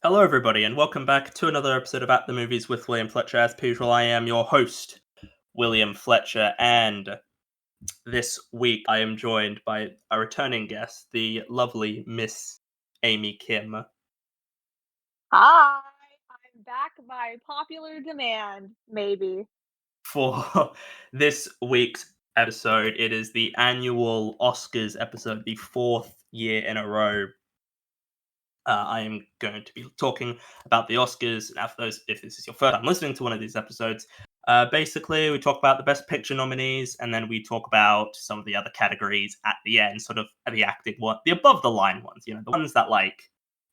Hello, everybody, and welcome back to another episode of At the Movies with William Fletcher. As per usual, I am your host, William Fletcher, and this week I am joined by a returning guest, the lovely Miss Amy Kim. Hi, I'm back by popular demand, maybe. For this week's episode, it is the annual Oscars episode, the fourth year in a row. I am going to be talking about the Oscars. Now, for those, if this is your first time listening to one of these episodes, basically we talk about the Best Picture nominees, and then we talk about some of the other categories at the end, sort of the acting one, the above the line ones, the ones that like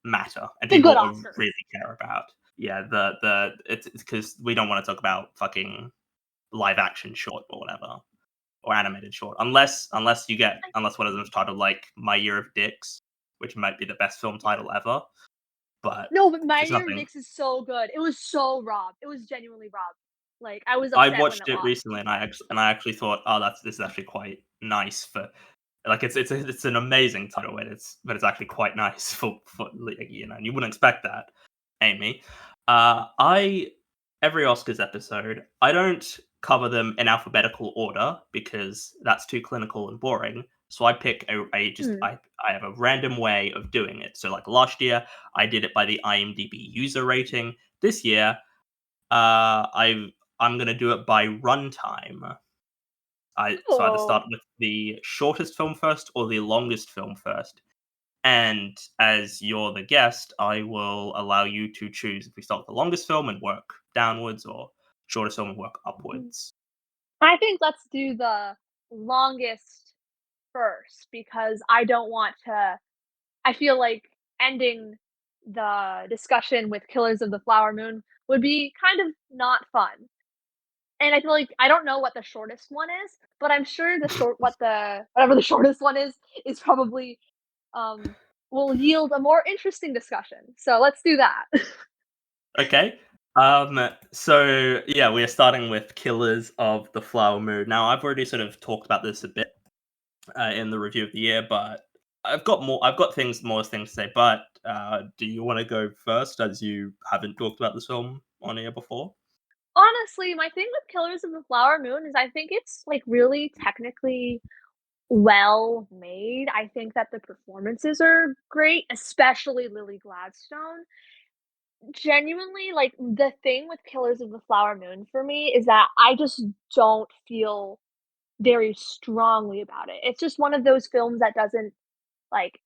matter and The good people Oscars. really care about. Yeah, it's because we don't want to talk about fucking live action short or whatever or animated short, unless one of them is titled like My Year of Dicks, which might be the best film title ever. But No, but My there's Year of nothing. Dicks is so good. It was so robbed. It was genuinely robbed. Like, I was I upset when watched it it lost. recently, and I actually thought, oh, this is actually quite nice for like it's an amazing title, but it's actually quite nice for and you wouldn't expect that, Amy. I Every Oscars episode, I don't cover them in alphabetical order because that's too clinical and boring. So I pick Hmm. I have a random way of doing it. So like last year, I did it by the IMDb user rating. This year, I'm gonna do it by runtime. So either Oh, start with the shortest film first or the longest film first. And as you're the guest, I will allow you to choose if we start with the longest film and work downwards, or shortest film and work upwards. I think let's do the longest first because I don't want to. I feel like ending the discussion with Killers of the Flower Moon would be kind of not fun. And I feel like I don't know what the shortest one is, but I'm sure whatever the shortest one is probably um will yield a more interesting discussion. So let's do that. Okay. So yeah, we are starting with Killers of the Flower Moon. Now, I've already sort of talked about this a bit in the review of the year, but I've got more things to say. But do you want to go first, as you haven't talked about this film on here before? Honestly, my thing with Killers of the Flower Moon is I think it's like really technically well made. I think that the performances are great, especially Lily Gladstone. Genuinely, like, the thing with Killers of the Flower Moon for me is that I just don't feel very strongly about it. It's just one of those films that doesn't, like,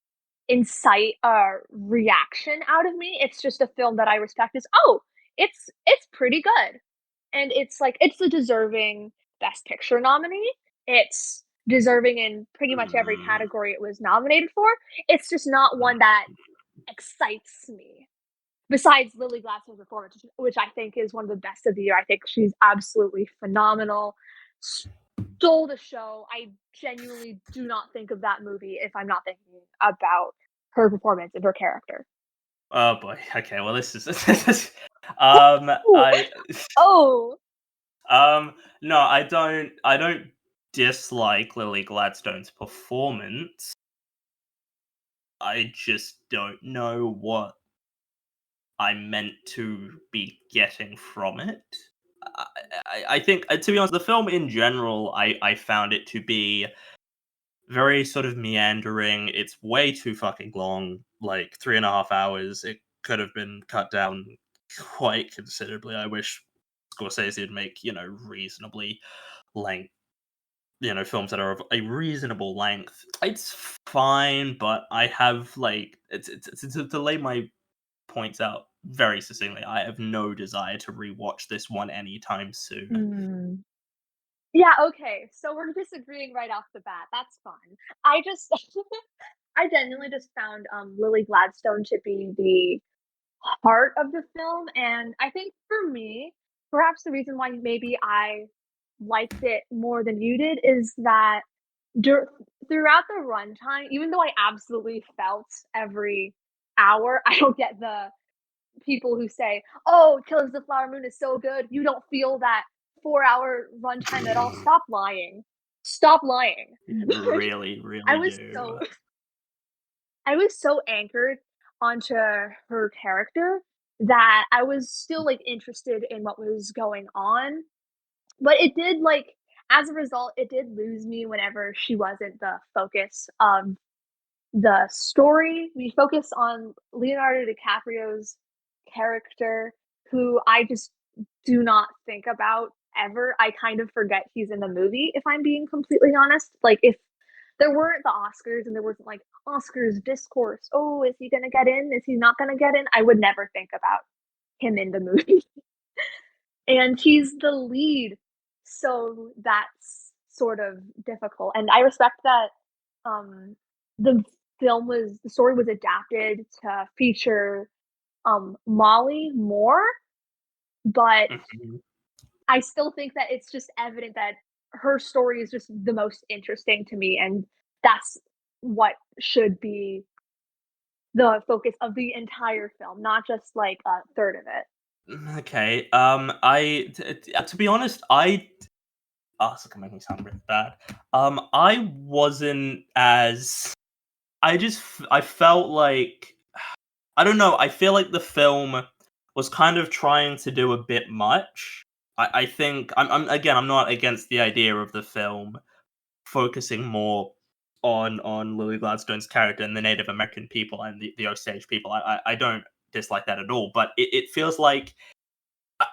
incite a reaction out of me. It's just a film that I respect as, "Oh, it's pretty good." And it's, like, it's a deserving Best Picture nominee. It's deserving in pretty much every Mm, category it was nominated for. It's just not one that excites me. Besides Lily Gladstone's performance, which I think is one of the best of the year. I think she's absolutely phenomenal. Stole the show. I genuinely do not think of that movie if I'm not thinking about her performance and her character. oh boy. Okay. Well, this is um Ooh. I Oh, no, I don't dislike Lily Gladstone's performance. I just don't know what I meant to be getting from it. I, I think, to be honest, the film in general, I found it to be very sort of meandering. It's way too fucking long, like 3.5 hours. It could have been cut down quite considerably. I wish Scorsese would make, reasonably length, films that are of a reasonable length. It's fine, but I have like to lay my points out very succinctly. I have no desire to rewatch this one anytime soon. mm. Yeah, okay, so we're disagreeing right off the bat, that's fine. I just I genuinely just found, Lily Gladstone to be the heart of the film, and I think for me, perhaps the reason why maybe I liked it more than you did is that dur throughout the runtime, even though I absolutely felt every hour, I don't get the people who say, "Oh, Killers of the Flower Moon is so good, you don't feel that 4-hour runtime at all." Stop lying. Stop lying. You really, I really was do. so I was so anchored. onto her character that I was still, like, interested in what was going on, but it did, like as a result, it did lose me whenever she wasn't the focus of the story. We focus on Leonardo DiCaprio's character, who I just do not think about ever. I kind of forget he's in the movie, if I'm being completely honest. Like, if there weren't the Oscars and there wasn't like Oscars discourse, oh, is he gonna get in? Is he not gonna get in? I would never think about him in the movie. And he's the lead, so that's sort of difficult. And I respect that um the the story was adapted to feature Molly more, but Mhm. I still think that it's just evident that her story is just the most interesting to me, and that's what should be the focus of the entire film, not just like a third of it. Okay. To be honest, oh, it's gonna make me sound really bad. I wasn't as I felt like I don't know. I feel like the film was kind of trying to do a bit much. I think I'm not against the idea of the film focusing more on Lily Gladstone's character and the Native American people and the Osage people. I don't dislike that at all, but it feels like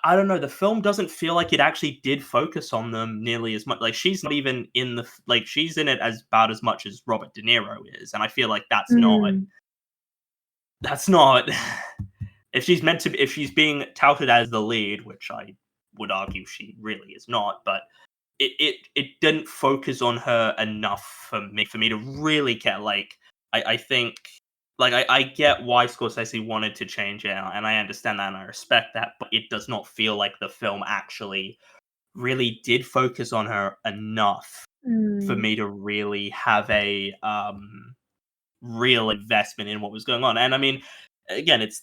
I don't know. The film doesn't feel like it actually did focus on them nearly as much. Like she's not even in like she's in it as about as much as Robert De Niro is, and I feel like Mm. that's not if she's meant to be, if she's being touted as the lead, which I would argue she really is not, but it didn't focus on her enough for me to really care. Like I think like I get why Scorsese wanted to change it, and I understand that and I respect that, but it does not feel like the film actually really did focus on her enough for Mm. me to really have a real investment in what was going on. And I mean, again, it's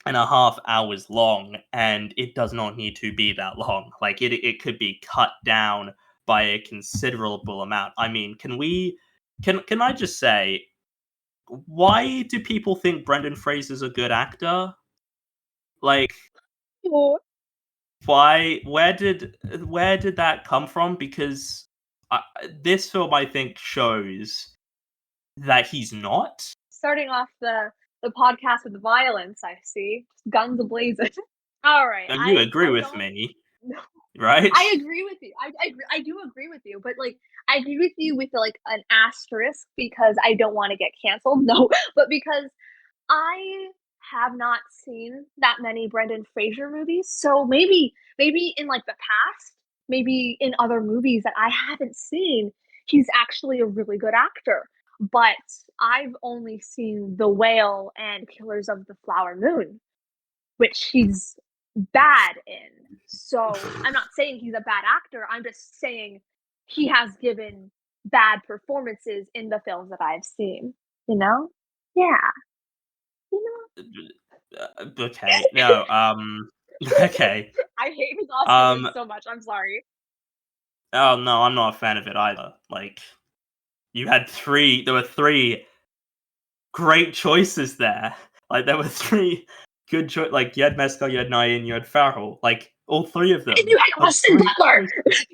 3.5 hours long, and it does not need to be that long. Like it could be cut down by a considerable amount. I mean, can I just say, why do people think Brendan Fraser's a good actor? Like, Oh, why? Where did that come from? Because I, this film, I think, shows that he's not. starting off the podcast with violence, I see. Guns a-blazing. Alright, And you agree I with don't me, no, right? I agree with you. I do agree with you, but, like, I agree with you with, like, an asterisk because I don't wanna get canceled, no, but because I have not seen that many Brendan Fraser movies, so maybe in, like, the past, maybe in other movies that I haven't seen, he's actually a really good actor, but I've only seen The Whale and Killers of the Flower Moon, which he's bad in. So, I'm not saying he's a bad actor, I'm just saying he has given bad performances in the films that I've seen, you know? Yeah, you know? Okay, no, okay. I hate his Oscar win Um, so much, I'm sorry. oh no, I'm not a fan of it either. Like, there were three great choices there. Like, there were three good like, you had Mescal, you had Nayan, you had Farrell. Like, all three of And them you had are Austin great Butler! choices.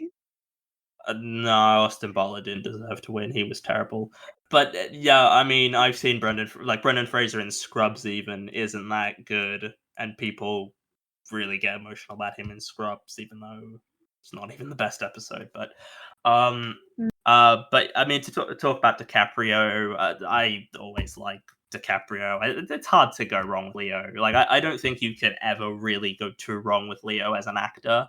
No, Austin Butler didn't deserve to win. He was terrible. But yeah, I mean, I've seen Brendan Fraser in Scrubs. Even isn't that good, and people really get emotional about him in Scrubs, even though it's not even the best episode. Um, but I mean, to talk about DiCaprio, I always like DiCaprio. It's hard to go wrong with Leo. Like, I don't think you could ever really go too wrong with Leo as an actor.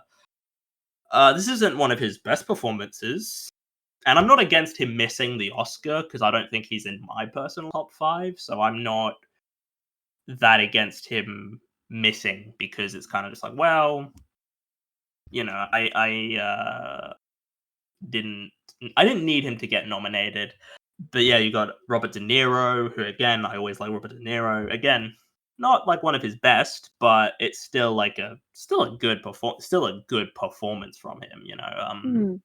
This isn't one of his best performances, and I'm not against him missing the Oscar because I don't think he's in my personal top five. So I'm not that against him missing because it's kind of just like, well, didn't I didn't need him to get nominated. But yeah, you got Robert De Niro, who again I always like Robert De Niro. Again, not like one of his best, but it's still a good performance from him. Mm.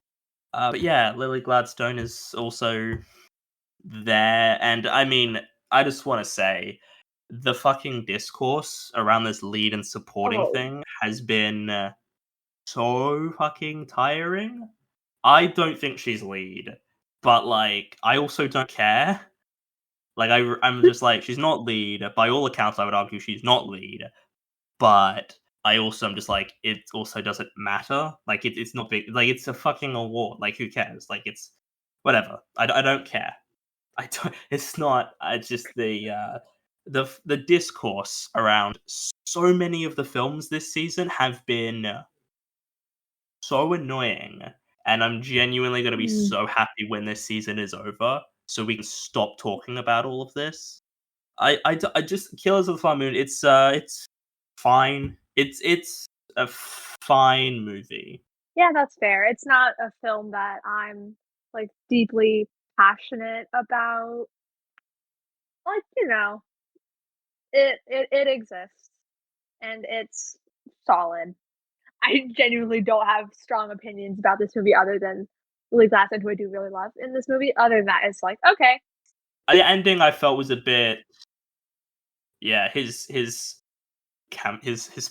But yeah, Lily Gladstone is also there, and I mean, I just want to say the fucking discourse around this lead and supporting Oh. thing has been so fucking tiring. I don't think she's lead, but like I also don't care. Like I'm just like she's not lead. By all accounts, I would argue she's not lead. But I also am just like it also doesn't matter. Like it's not big. Like it's a fucking award. Like who cares? Like it's whatever. I don't care. I don't. It's not. I just the discourse around so many of the films this season have been so annoying, and I'm genuinely going to be Mm. so happy when this season is over, so we can stop talking about all of this. I just Killers of the Flower Moon. It's fine. It's a fine movie. Yeah, that's fair. It's not a film that I'm, like, deeply passionate about. Like, it exists, and it's solid. I genuinely don't have strong opinions about this movie other than Lily Gladstone, who I do really love in this movie. Other than that, it's like, okay. The ending I felt was a bit yeah, his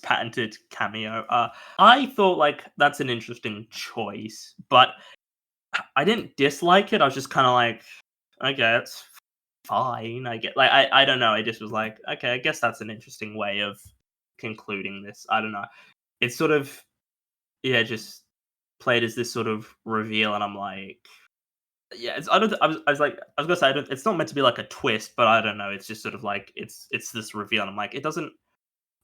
patented cameo. I thought like that's an interesting choice, but I didn't dislike it. I was just kind of like, okay, it's fine. I get like I don't know. I just was like, okay, I guess that's an interesting way of concluding this. I don't know. It's sort of yeah, just played as this sort of reveal, and I'm like, yeah, it's, I don't. I was like, I was gonna say, it's not meant to be like a twist, but I don't know. It's just sort of like it's this reveal, and I'm like, it doesn't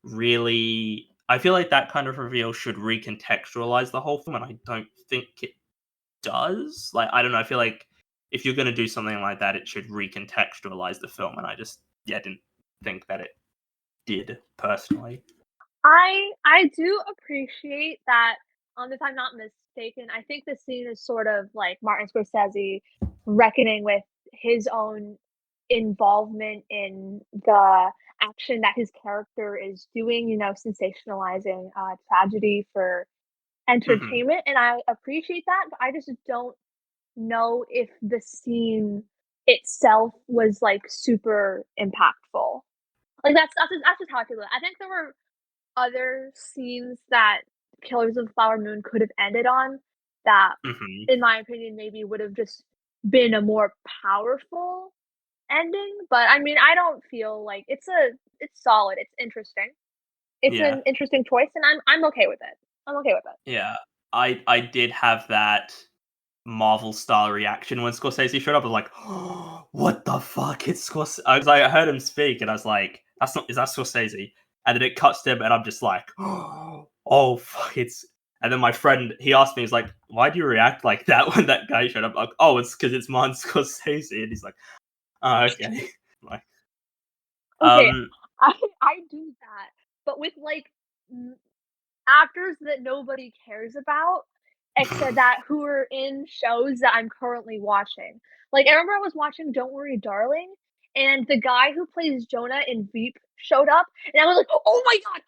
really. I feel like that kind of reveal should recontextualize the whole film, and I don't think it does. Like, I don't know. I feel like if you're gonna do something like that, it should recontextualize the film, and I just yeah didn't think that it did personally. I do appreciate that, if I'm not mistaken, I think the scene is sort of like Martin Scorsese reckoning with his own involvement in the action that his character is doing, sensationalizing, tragedy for Hmm. entertainment, and I appreciate that, but I just don't know if the scene itself was, like, super impactful. Like, that's just how I feel. I think there were other scenes that Killers of the Flower Moon could have ended on that, Hmm. in my opinion, maybe would have just been a more powerful ending, but, I mean, I don't feel like it's solid, it's interesting. It's Yeah. an interesting choice, and I'm okay with it. I'm okay with it. Yeah, I did have that Marvel style reaction when Scorsese showed up. I was like, oh, "What the fuck?" It's Scorsese. I was like, I heard him speak, and I was like, "That's not. Is that Scorsese?" And then it cuts to him, and I'm just like, "Oh fuck!" It's. And then my friend he asked me, he's like, "Why do you react like that when that guy showed up?" I'm like, "Oh, it's because it's Martin Scorsese." And he's like, "Oh, okay." Like, Okay, um, I do that, but with, like, n actors that nobody cares about, except that who are in shows that I'm currently watching. Like, I remember I was watching Don't Worry, Darling, and the guy who plays Jonah in Veep showed up, and I was like, oh my god,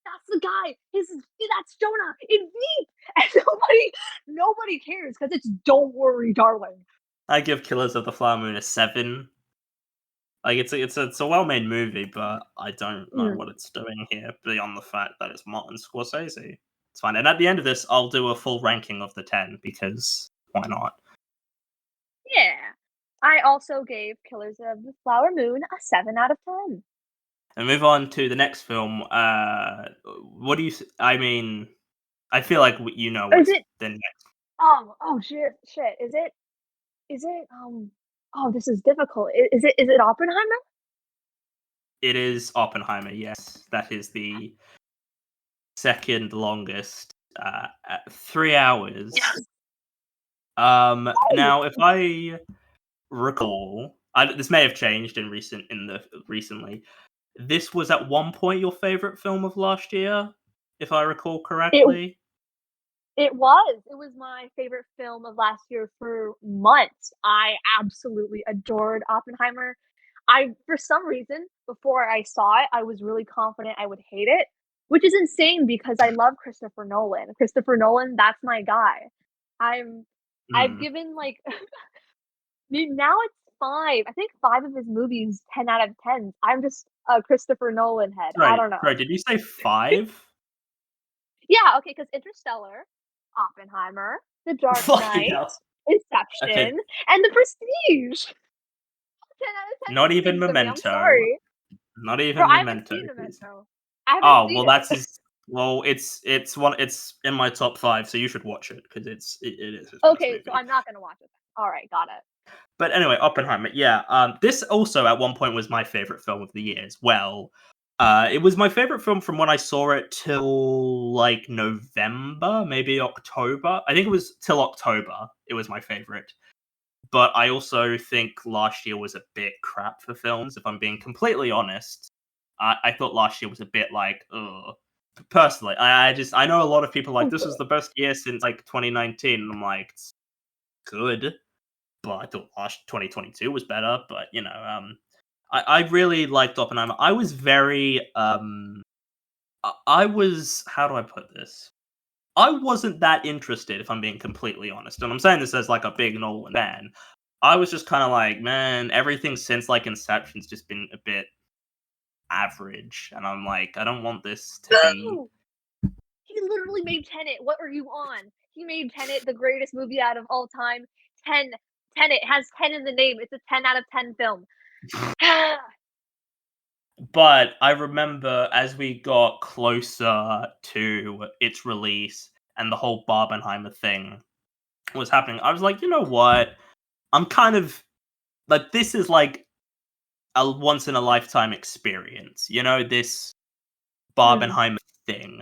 that's the guy. That's Jonah in Veep!" And nobody cares because it's Don't Worry, Darling. I give Killers of the Flower Moon a 7. Like it's a well made movie, but I don't know Mm, what it's doing here beyond the fact that it's Martin Scorsese. It's fine. And at the end of this, I'll do a full ranking of the 10 because why not? yeah. I also gave Killers of the Flower Moon a 7 out of 10. And move on to the next film. What do you? I mean, I feel like you know Is what's it the next. oh, shit, oh, this is difficult. Is it Oppenheimer? It is Oppenheimer. Yes, that is the second longest. At 3 hours. Yes. Now if I recall, this may have changed recently. This was at one point your favorite film of last year, if I recall It correctly. it was. It was my favorite film of last year for months. I absolutely adored Oppenheimer. For some reason, before I saw it, I was really confident I would hate it, which is insane because I love Christopher Nolan. Christopher Nolan, that's my guy. I'm I've Hmm. given, like Dude, now it's 5. I think 5 of his movies, 10 out of 10s. I'm just a Christopher Nolan head. I Sorry, don't know. sorry, did you say 5? Yeah, okay, because Interstellar, Oppenheimer, The Dark Fucking Knight, hell. Okay, Inception, and The Prestige. 10 out of 10 not even movies to me, I'm Memento. sorry. Not Bro, even I haven't Memento, seen please. Memento. I haven't Oh, seen well, it. that's his. Well, it's in my top 5, so you should watch it because it is his best Okay, so movie. I'm not gonna watch it then. Alright, got it. But anyway, Oppenheimer. Yeah, this also at one point was my favorite film of the year as well. It was my favorite film from when I saw it till like November, maybe October. I think it was till October. It was my favorite. But I also think last year was a bit crap for films. If I'm being completely honest, I thought last year was a bit like, ugh. Personally, I know a lot of people are like this was the best year since like 2019, and I'm like, it's good, but I thought last 2022 was better. But I really liked Oppenheimer. I was very I was, how do I put this? I wasn't that interested, if I'm being completely honest, and I'm saying this as like a big Nolan fan. I was just kind of like, man, everything since like Inception's just been a bit average, and I'm like, I don't want this to be. No! He literally made Tenet. What are you on? He made Tenet the greatest movie out of all time. 10. Tenet has 10 in the name. It's a 10 out of 10 film. But I remember as we got closer to its release and the whole Barbenheimer thing was happening, I was like, you know what? I'm kind of like, this is like a once in a lifetime experience. This Mm, Barbenheimer thing.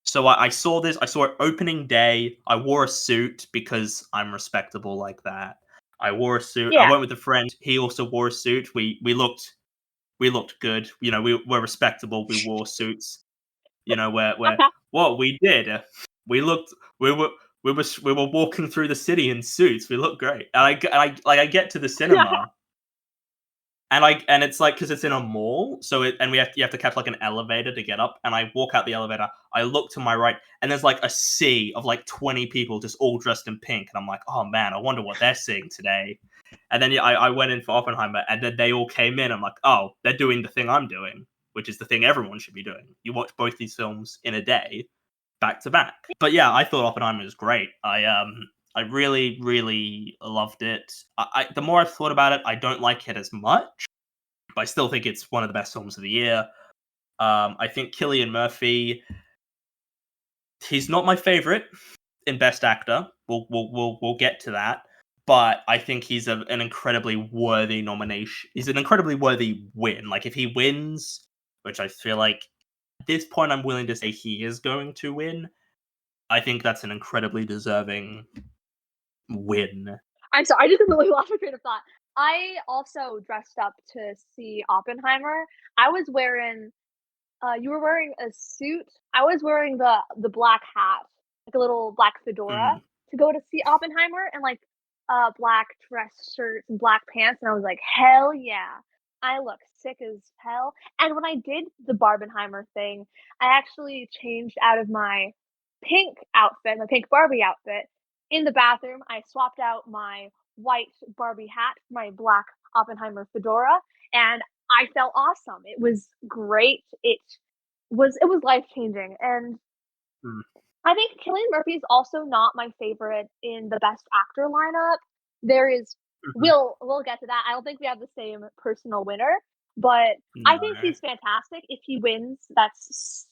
So I saw this. I saw it opening day. I wore a suit because I'm respectable like that. I wore a suit. I yeah. went with a friend. He also wore a suit. We looked good. We were respectable. We wore suits. Where what we did. We looked. We were. We were walking through the city in suits. We looked great. And I get to the cinema, and it's like, because it's in a mall, so you have to catch like an elevator to get up. And I walk out the elevator. I look to my right, and there's like a sea of like 20 people just all dressed in pink, and I'm like, oh man, I wonder what they're seeing today. And then I went in for Oppenheimer, and then they all came in. I'm like, oh, they're doing the thing I'm doing, which is the thing everyone should be doing. You watch both these films in a day, back to back. But yeah, I thought Oppenheimer was great. I really, really loved it. The more I've thought about it, I don't like it as much, but I still think it's one of the best films of the year. I think Killian Murphy, he's not my favorite in Best Actor. We'll get to that, but I think he's an incredibly worthy nomination. He's an incredibly worthy win. Like if he wins, which I feel like at this point I'm willing to say he is going to win. I think that's an incredibly deserving win. I'm sorry, I just completely lost my train of thought. I also dressed up to see Oppenheimer. I was wearing you were wearing a suit. I was wearing the black hat, like a little black fedora Mhm. to go to see Oppenheimer and like black dress shirt and black pants, and I was like, hell yeah. I look sick as hell. And when I did the Barbenheimer thing, I actually changed out of my pink outfit, my pink Barbie outfit, in the bathroom. I swapped out my white Barbie hat for my black Oppenheimer fedora, and I felt awesome. It was great. It was life changing, and Mm. I think Cillian Murphy is also not my favorite in the Best Actor lineup. There is Mhm. we'll get to that. I don't think we have the same personal winner, but I No. think he's fantastic. If he wins, that's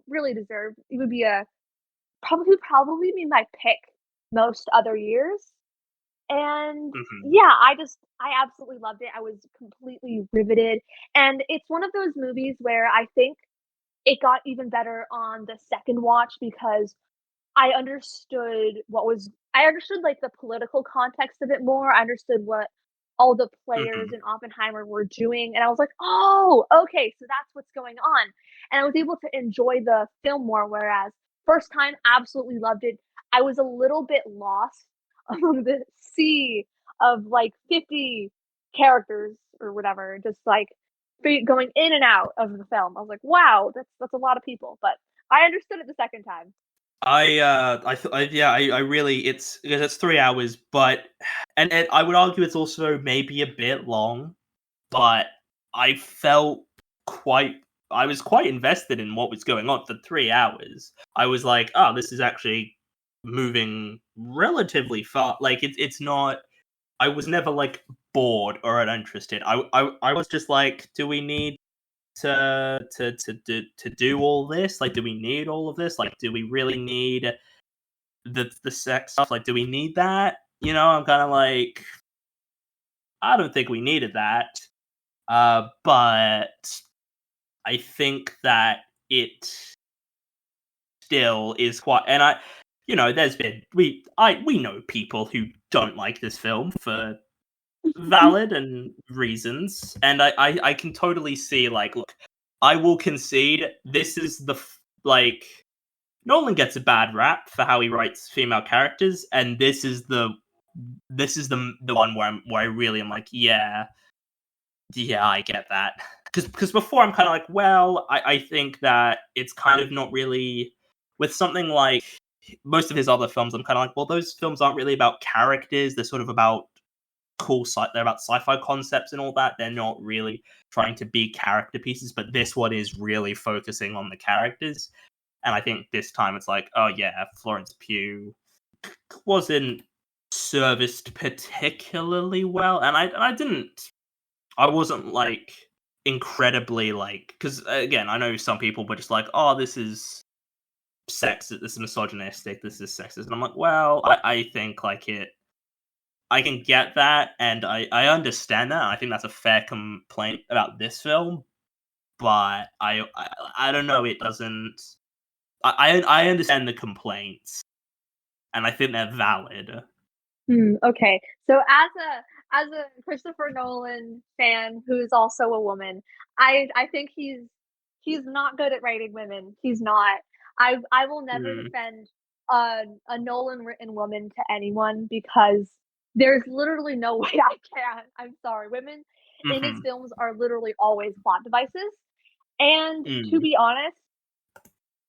really deserved. It would be a probably be my pick most other years. And Mhm. yeah, I absolutely loved it. I was completely riveted. And it's one of those movies where I think it got even better on the second watch because I understood, like, the political context a bit more. I understood what all the players Mhm. in Oppenheimer were doing, and I was like, "Oh, okay, so that's what's going on." And I was able to enjoy the film more, whereas first time, absolutely loved it. I was a little bit lost among the sea of, like, 50 characters or whatever, just, like, going in and out of the film. I was like, "Wow, that's a lot of people," but I understood it the second time. yeah, I really, it's because it's 3 hours, but and I would argue it's also maybe a bit long, but I felt quite, I was quite invested in what was going on for 3 hours. I was like, oh, this is actually moving relatively fast. Like it's not. I was never like bored or uninterested. I was just like, do we need to do all this? Like, do we need all of this? Like, do we really need the sex stuff? Like, do we need that? I'm kind of like, I don't think we needed that. But I think that it still is quite, and there's been we know people who don't like this film for valid and reasons, and I can totally see, like, look, I will concede this is like, Nolan gets a bad rap for how he writes female characters, and this is the one where I really am like, yeah, yeah, I get that. Because before I'm kind of like, well, I think that it's kind of not really, with something like most of his other films. I'm kind of like, well, those films aren't really about characters. They're sort of about they're about sci-fi concepts and all that. They're not really trying to be character pieces, but this one is really focusing on the characters. And I think this time it's like, oh yeah, Florence Pugh wasn't serviced particularly well, and I wasn't like incredibly, like, because again, I know some people were just like, oh, this is sexist, this is misogynistic, this is sexist, and I'm like, well, I think like I can get that, and I understand that. And I think that's a fair complaint about this film, but I don't know. It doesn't. I understand the complaints, and I think they're valid. Okay. So as a Christopher Nolan fan who's also a woman, I think he's not good at writing women. He's not. I will never Mm, defend a Nolan written woman to anyone because there's literally no way I can. I'm sorry. Women in his mhm, films are literally always plot devices. And to mm, be honest,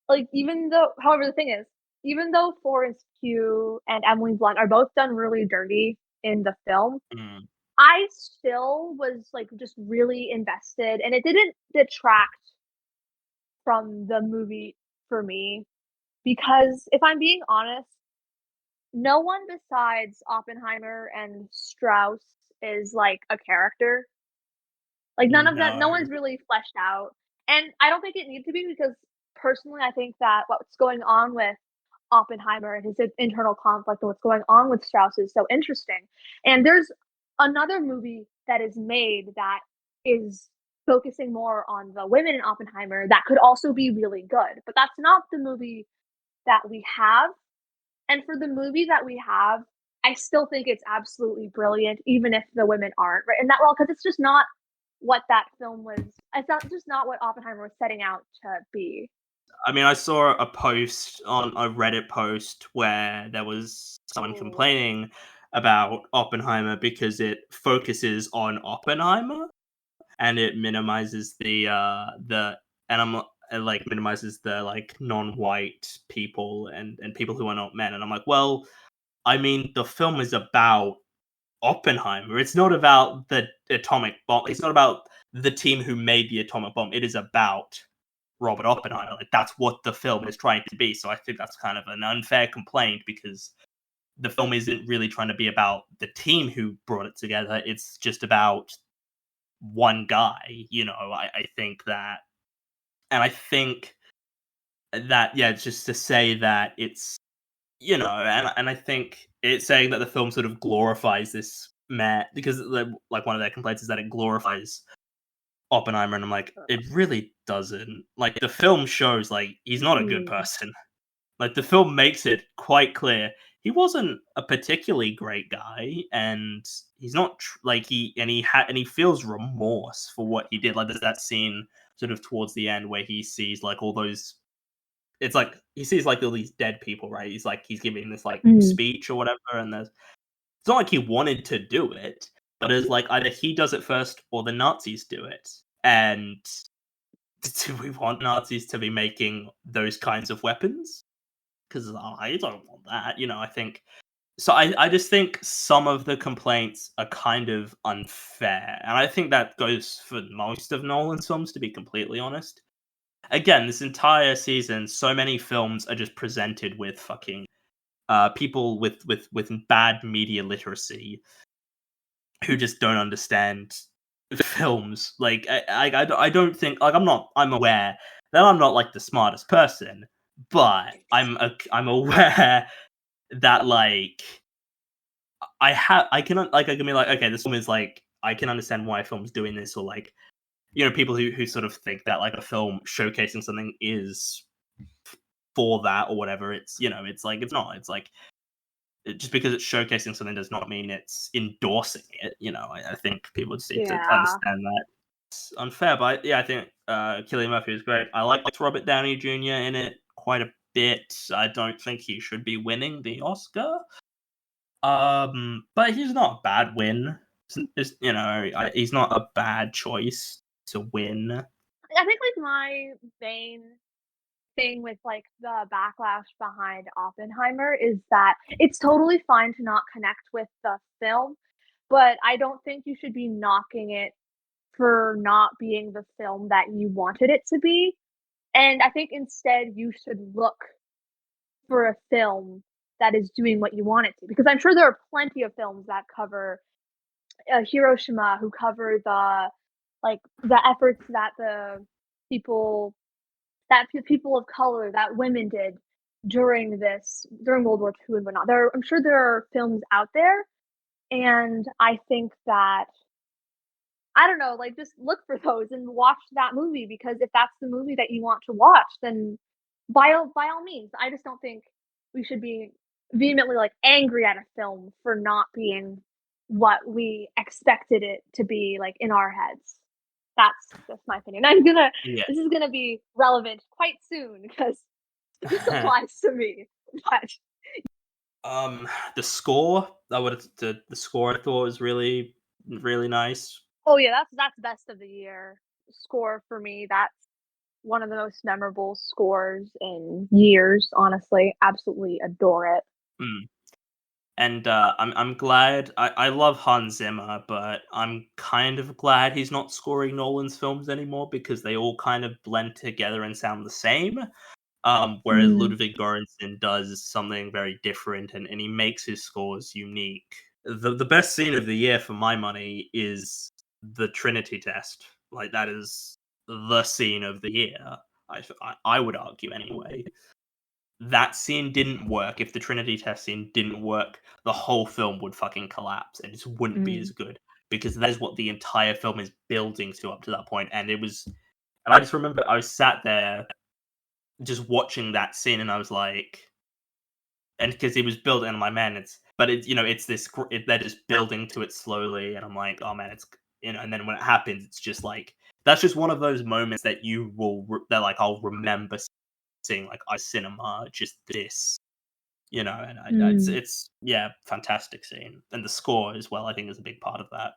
like, even though however, the thing is, even though Florence Pugh and Emily Blunt are both done really dirty in the film, mm, I still was, like, just really invested, and it didn't detract from the movie for me because if I'm being honest, no one besides Oppenheimer and Strauss is, like, a character. Like, none of them, no no. one's really fleshed out, and I don't think it needs to be because personally, I think that what's going on with Oppenheimer and his internal conflict and what's going on with Strauss is so interesting. And there's another movie that is made that is focusing more on the women in Oppenheimer that could also be really good, but that's not the movie that we have. And for the movie that we have, I still think it's absolutely brilliant, even if the women aren't written that well, because it's just not what that film was. It's not just not what Oppenheimer was setting out to be. I mean, I saw a post on a Reddit post where there was someone Oh. complaining about Oppenheimer because it focuses on Oppenheimer and it minimizes the animal, like minimizes the like non-white people and people who are not men. And I'm like, well, I mean, the film is about Oppenheimer. It's not about the atomic bomb. It's not about the team who made the atomic bomb. It is about Robert Oppenheimer. Like, that's what the film is trying to be. So I think that's kind of an unfair complaint because the film isn't really trying to be about the team who brought it together. It's just about one guy. I think that, and I think that, yeah, just to say that it's, and I think it's saying that the film sort of glorifies this man because like one of their complaints is that it glorifies Oppenheimer, and I'm like, it really doesn't. Like, the film shows like he's not a good Mm. person. Like, the film makes it quite clear he wasn't a particularly great guy, and he's not like he feels remorse for what he did. Like, there's that scene sort of towards the end where he sees like all those. It's like he sees like all these dead people, right? He's giving this like Mm. speech or whatever, and it's not like he wanted to do it, but it's like either he does it first or the Nazis do it. And do we want Nazis to be making those kinds of weapons? because I don't want that. I think so. I just think some of the complaints are kind of unfair, and I think that goes for most of Nolan's films. To be completely honest, again, this entire season, so many films are just presented with fucking people with bad media literacy who just don't understand films. Like I don't think like I'm aware that I'm not like the smartest person, but I'm aware that like I can be like, okay, this film is like I can understand why a film's doing this, or like people who sort of think that like a film showcasing something is for that or whatever. It's like it's not. It's like just because it's showcasing something does not mean it's endorsing it. I think people just need to Yeah. understand that it's unfair. But yeah, I think Cillian Murphy is great. I liked Robert Downey Jr. in it quite a bit. I don't think he should be winning the Oscar. But he's not a bad win. He's not a bad choice to win. I think, like, my main thing with, like, the backlash behind Oppenheimer is that it's totally fine to not connect with the film, but I don't think you should be knocking it for not being the film that you wanted it to be, and I think instead you should look for a film that is doing what you want it to, because I'm sure there are plenty of films that cover, Hiroshima, who cover the efforts that the people people of color, that women did during World War II and whatnot. I'm sure there are films out there, and I think that I don't know, like, just look for those and watch that movie, because if that's the movie that you want to watch, then by all means. I just don't think we should be vehemently, like, angry at a film for not being what we expected it to be, like, in our heads. That's my opinion. Yeah. This is gonna be relevant quite soon because this applies to me. But um, the score, the score I thought was really really nice. oh yeah, that's best of the year score for me. That's one of the most memorable scores in years, honestly. Absolutely adore it. Mm. And I'm glad. I love Hans Zimmer, but I'm kind of glad he's not scoring Nolan's films anymore because they all kind of blend together and sound the same. Whereas Mm, Ludwig Göransson does something very different, and he makes his scores unique. The best scene of the year for my money is the Trinity test. Like that is the scene of the year. I would argue anyway. That scene didn't work. If the Trinity test scene didn't work, the whole film would fucking collapse and it just wouldn't be mm. as good because that is what the entire film is building to up to that point. And it was, and I just remember I was sat there just watching that scene and I was like, and because it was built in my man, but it's it's this they're just building to it slowly, and I'm like, oh man, it's and then when it happens, it's just like that's just one of those moments that that like I'll remember seeing like I cinema just this, and Mm. it's yeah, fantastic scene, and the score as well. I think is a big part of that.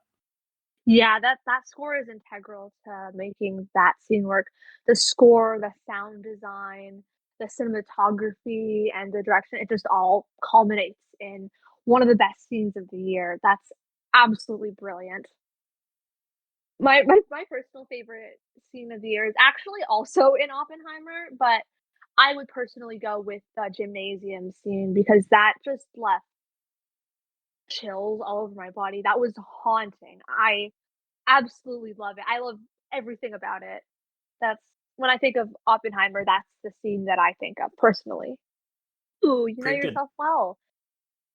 Yeah, that score is integral to making that scene work. The score, the sound design, the cinematography, and the direction, it just all culminates in one of the best scenes of the year. That's absolutely brilliant. My personal favorite scene of the year is actually also in Oppenheimer, but I would personally go with the gymnasium scene because that just left chills all over my body. That was haunting. I absolutely love it. I love everything about it. That's when I think of Oppenheimer, that's the scene that I think of personally. Ooh, you know Pretty good. yourself well.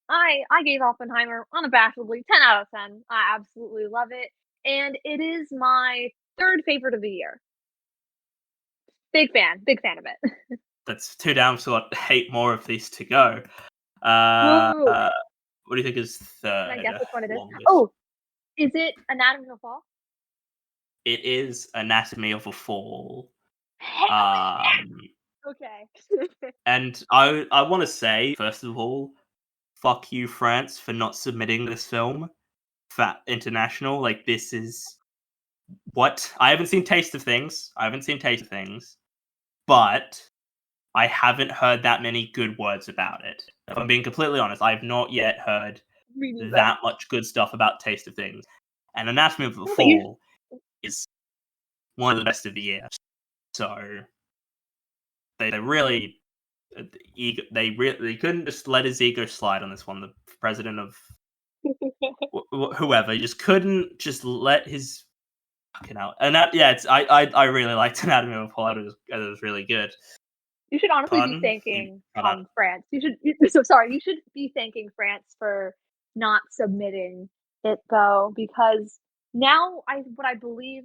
I gave Oppenheimer unabashedly 10 out of 10. I absolutely love it, and it is my 3rd favorite of the year. Big fan of it. That's two down. So got 8 more of these to go. Woo! What do you think is Can I third guess which one it is? longest? Oh, is it Anatomy of a Fall? It is Anatomy of a Fall. Hell Um, yeah! Okay. and I want to say first of all, fuck you, France, for not submitting this film for international. Like this is what I haven't seen Taste of Things. I haven't seen Taste of Things, but I haven't heard that many good words about it. If I'm being completely honest, I've not yet heard Me neither. that much good stuff about Taste of Things. And Anatomy of the No, but you Fall is one of the best of the year. So they really they couldn't just let his ego slide on this one. The president of whoever just couldn't just let his fucking out. And that yeah, I really liked Anatomy of a Fall. It was really good. You should honestly be Pardon? You thanking, cut out. France. You should be thanking France for not submitting it, though, because now what I believe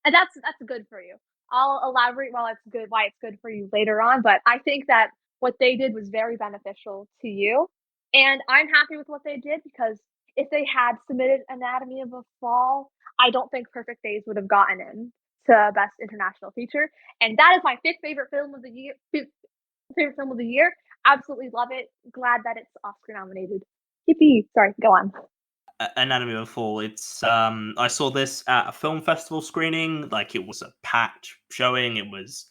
and that's good for you. I'll elaborate why it's good for you later on, but I think that what they did was very beneficial to you, and I'm happy with what they did because if they had submitted Anatomy of a Fall, I don't think Perfect Days would have gotten in to Best International Feature, and that is my 5th favorite film of the year. Favorite film of the year. Absolutely love it. Glad that it's Oscar nominated. Yippee! Sorry, go on. Anatomy of a Fall. It's I saw this at a film festival screening. Like it was a packed showing. It was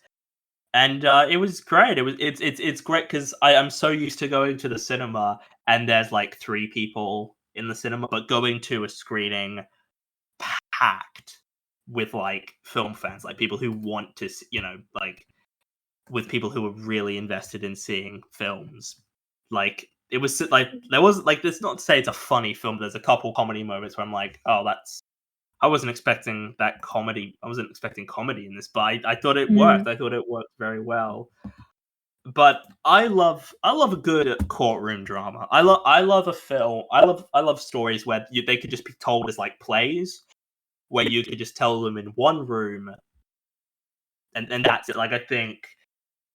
great. It's great because I'm so used to going to the cinema and there's like 3 people in the cinema, but going to a screening packed with like film fans, like people who want to, like with people who are really invested in seeing films. Like it was like there was like this not to say it's a funny film. There's a couple comedy moments where I'm like, oh, that's I wasn't expecting that comedy. I wasn't expecting comedy in this, but I thought it worked. Mm. I thought it worked very well. But I love a good courtroom drama. I love a film. I love stories where they could just be told as like plays, where you could just tell them in one room, and that's it. Like I think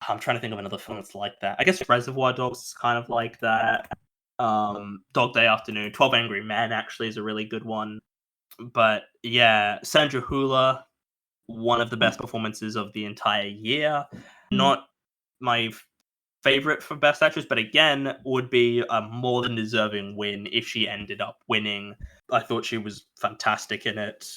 I'm trying to think of another film that's like that. I guess Reservoir Dogs is kind of like that. Dog Day Afternoon, 12 Angry Men actually is a really good one. But yeah, Sandra Hula, one of the best performances of the entire year. Not my favorite for Best Actress, but again, would be a more than deserving win if she ended up winning. I thought she was fantastic in it.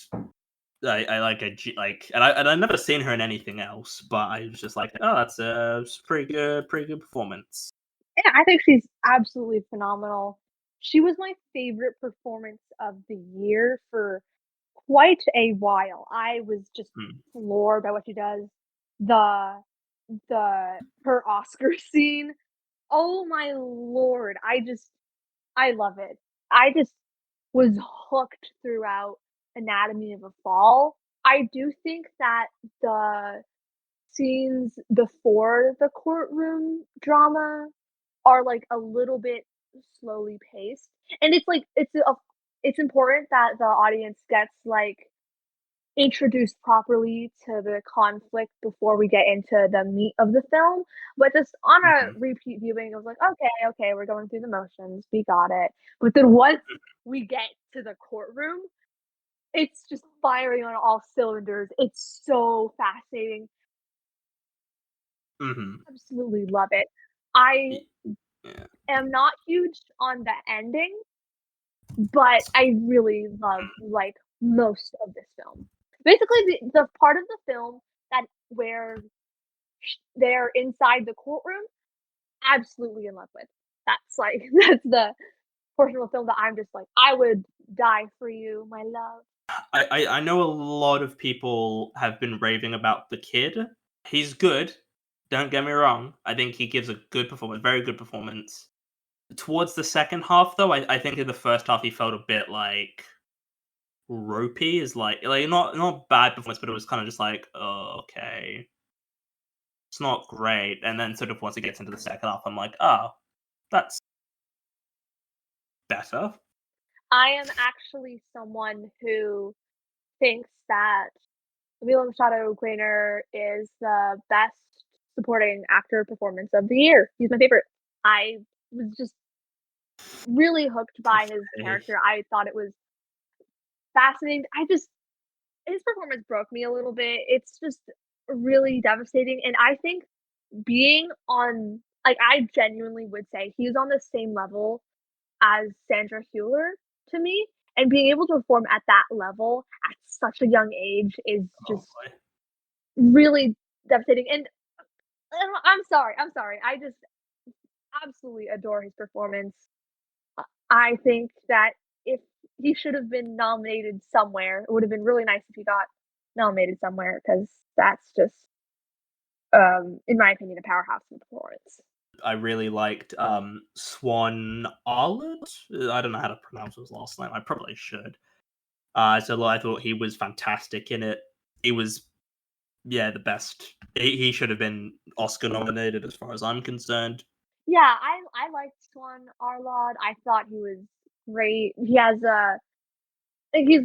I like a like, and I never seen her in anything else, but I was just like, oh, that's a pretty good performance. Yeah, I think she's absolutely phenomenal. She was my favorite performance of the year for quite a while. I was just Hmm. floored by what she does. The her Oscar scene. Oh my lord. I love it. I just was hooked throughout Anatomy of a Fall. I do think that the scenes before the courtroom drama are, like, a little bit slowly paced, and it's, like, it's important that the audience gets, like, introduced properly to the conflict before we get into the meat of the film, but just on a Mhm. repeat viewing, I was like, "Okay, okay, we're going through the motions, we got it." But then once we get to the courtroom, it's just firing on all cylinders. It's so fascinating. Mhm. Absolutely love it. I Y- Yeah. am not huge on the ending, but I really love, like, most of this film. Basically, the part of the film that where they're inside the courtroom, absolutely in love with. That's, like that's the portion of the film that I'm just like, "I would die for you, my love." I know a lot of people have been raving about the kid. He's good. Don't get me wrong. I think he gives a good performance, very good performance. Towards the second half, though, I think in the first half he felt a bit like ropey. Is like not bad performance, but it was kind of just like, oh, okay, it's not great. And then sort of once it gets into the second half, I'm like, oh, that's better. I am actually someone who thinks that Willem Shadow Grainer is the best supporting actor performance of the year. He's my favorite. I was just really hooked by his Okay. character. I thought it was fascinating. I just his performance broke me a little bit. It's just really devastating, and I think being on like, I genuinely would say he's on the same level as Sandra Hüller to me, and being able to perform at that level at such a young age is Oh just boy. really devastating, and I'm sorry. I just absolutely adore his performance. I think that if he should have been nominated somewhere, it would have been really nice if he got nominated somewhere because that's just, in my opinion, a powerhouse in performance. I really liked Swan Arlett. I don't know how to pronounce his last name. I probably should. So I thought he was fantastic in it. He was, yeah, the best. He should have been Oscar nominated as far as I'm concerned. Yeah, I liked Swan Arlod. I thought he was great. He has a like, he's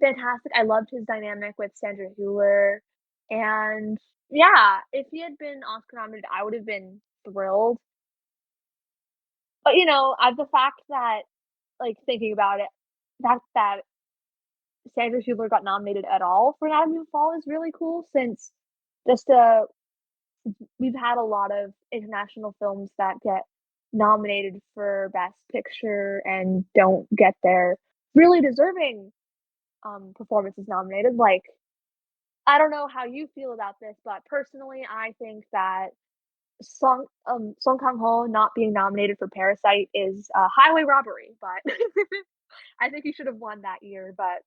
fantastic. I loved his dynamic with Sandra Hüller, and yeah, if he had been Oscar nominated, I would have been thrilled. But, the fact that, like, thinking about it, the fact that Sandra Hüller got nominated at all for Anatomy of a Fall is really cool since just, we've had a lot of international films that get nominated for Best Picture and don't get their really deserving, performances nominated, like, I don't know how you feel about this, but personally, I think that Song Kang-ho not being nominated for Parasite is a highway robbery, but I think he should have won that year, but,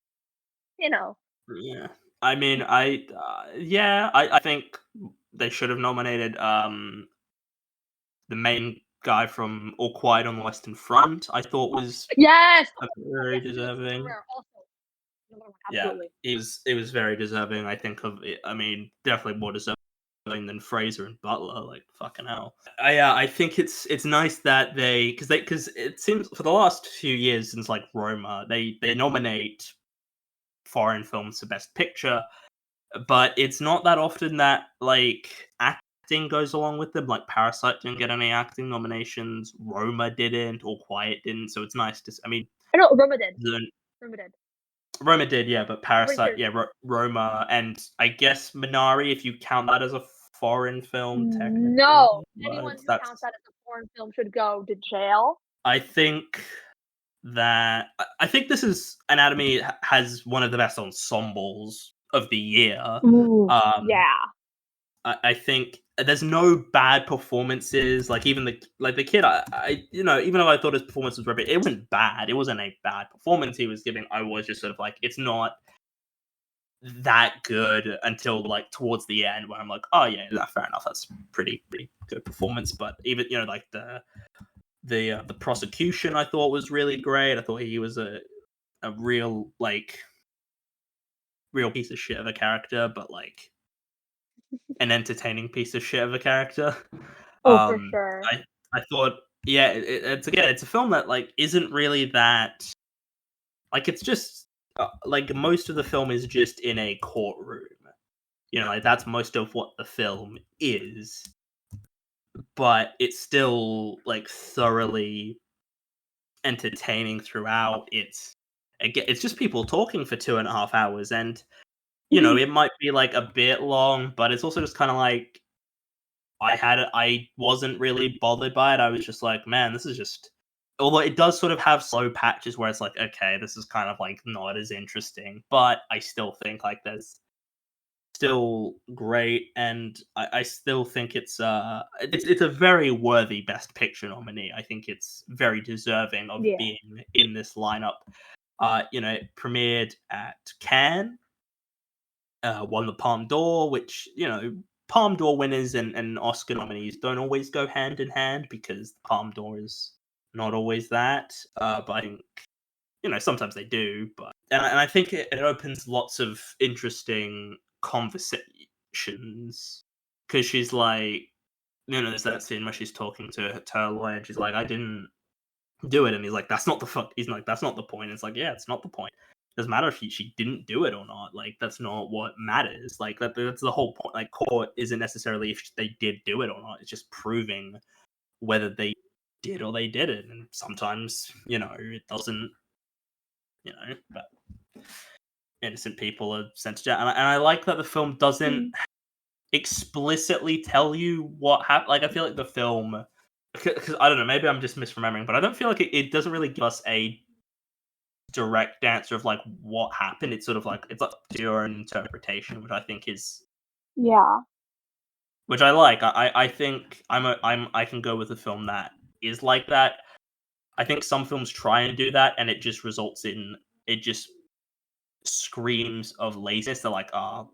you know. Yeah. I mean, yeah, I think they should have nominated the main guy from All Quiet on the Western Front. I thought was Yes! Oh, very yes, Felix deserving. Ferrer also another one, Yeah, absolutely. it was very deserving. I think of it. I mean, definitely more deserving than Fraser and Butler. Like fucking hell. I think it's nice that because it seems for the last few years since like Roma, they nominate foreign films for Best Picture, but it's not that often that like acting goes along with them. Like Parasite didn't get any acting nominations, Roma didn't, or Quiet didn't. So it's nice to. I mean, I know Roma did. the, Roma did. Roma did, yeah, but I'm pretty Parasite, sure yeah, Roma, and I guess Minari, if you count that as a foreign film, technically, no, anyone but who counts that's. that as a foreign film should go to jail. I think I think this is Anatomy has one of the best ensembles of the year. Ooh, Um, yeah. I think there's no bad performances. Like even the kid, even though I thought his performance was rubbish, it wasn't bad. It wasn't a bad performance he was giving. I was just sort of like, it's not that good until like towards the end where I'm like, oh yeah, fair enough. That's pretty good performance. But even like the prosecution I thought was really great. I thought he was a real piece of shit of a character, but like an entertaining piece of shit of a character. Oh, for Um, sure. I thought, yeah, it's a film that like isn't really that like it's just like most of the film is just in a courtroom. Like that's most of what the film is, but it's still like thoroughly entertaining throughout. It's just people talking for 2.5 hours, and it might be like a bit long, but it's also just kind of like I wasn't really bothered by it. I was just like, man, this is just. Although it does sort of have slow patches where it's like, okay, this is kind of like not as interesting, but I still think like there's still great, and I still think it's a very worthy Best Picture nominee. I think it's very deserving of Yeah. being in this lineup. It premiered at Cannes, won the Palme d'Or, which Palme d'Or winners and Oscar nominees don't always go hand in hand because the Palme d'Or is not always that. But I think sometimes they do, but and I think it opens lots of interesting conversations because she's like, there's that scene where she's talking to her lawyer, and she's like, I didn't do it, and he's like, that's not the fuck. He's like, that's not the point. It's like, yeah, it's not the point. Doesn't matter if she didn't do it or not. Like, that's not what matters. Like, that's the whole point. Like, court isn't necessarily if they did do it or not. It's just proving whether they did or they didn't. And sometimes, it doesn't. But innocent people are sent to jail. And I like that the film doesn't Mm, explicitly tell you what happened. Like, I feel like the film, because I don't know, maybe I'm just misremembering, but I don't feel like it doesn't really give us a direct answer of like what happened. It's sort of like it's up to your own interpretation, which I think is yeah. which I like. I think I can go with a film that is like that. I think some films try and do that, and it just results in it just screams of laziness. They're like, "Oh,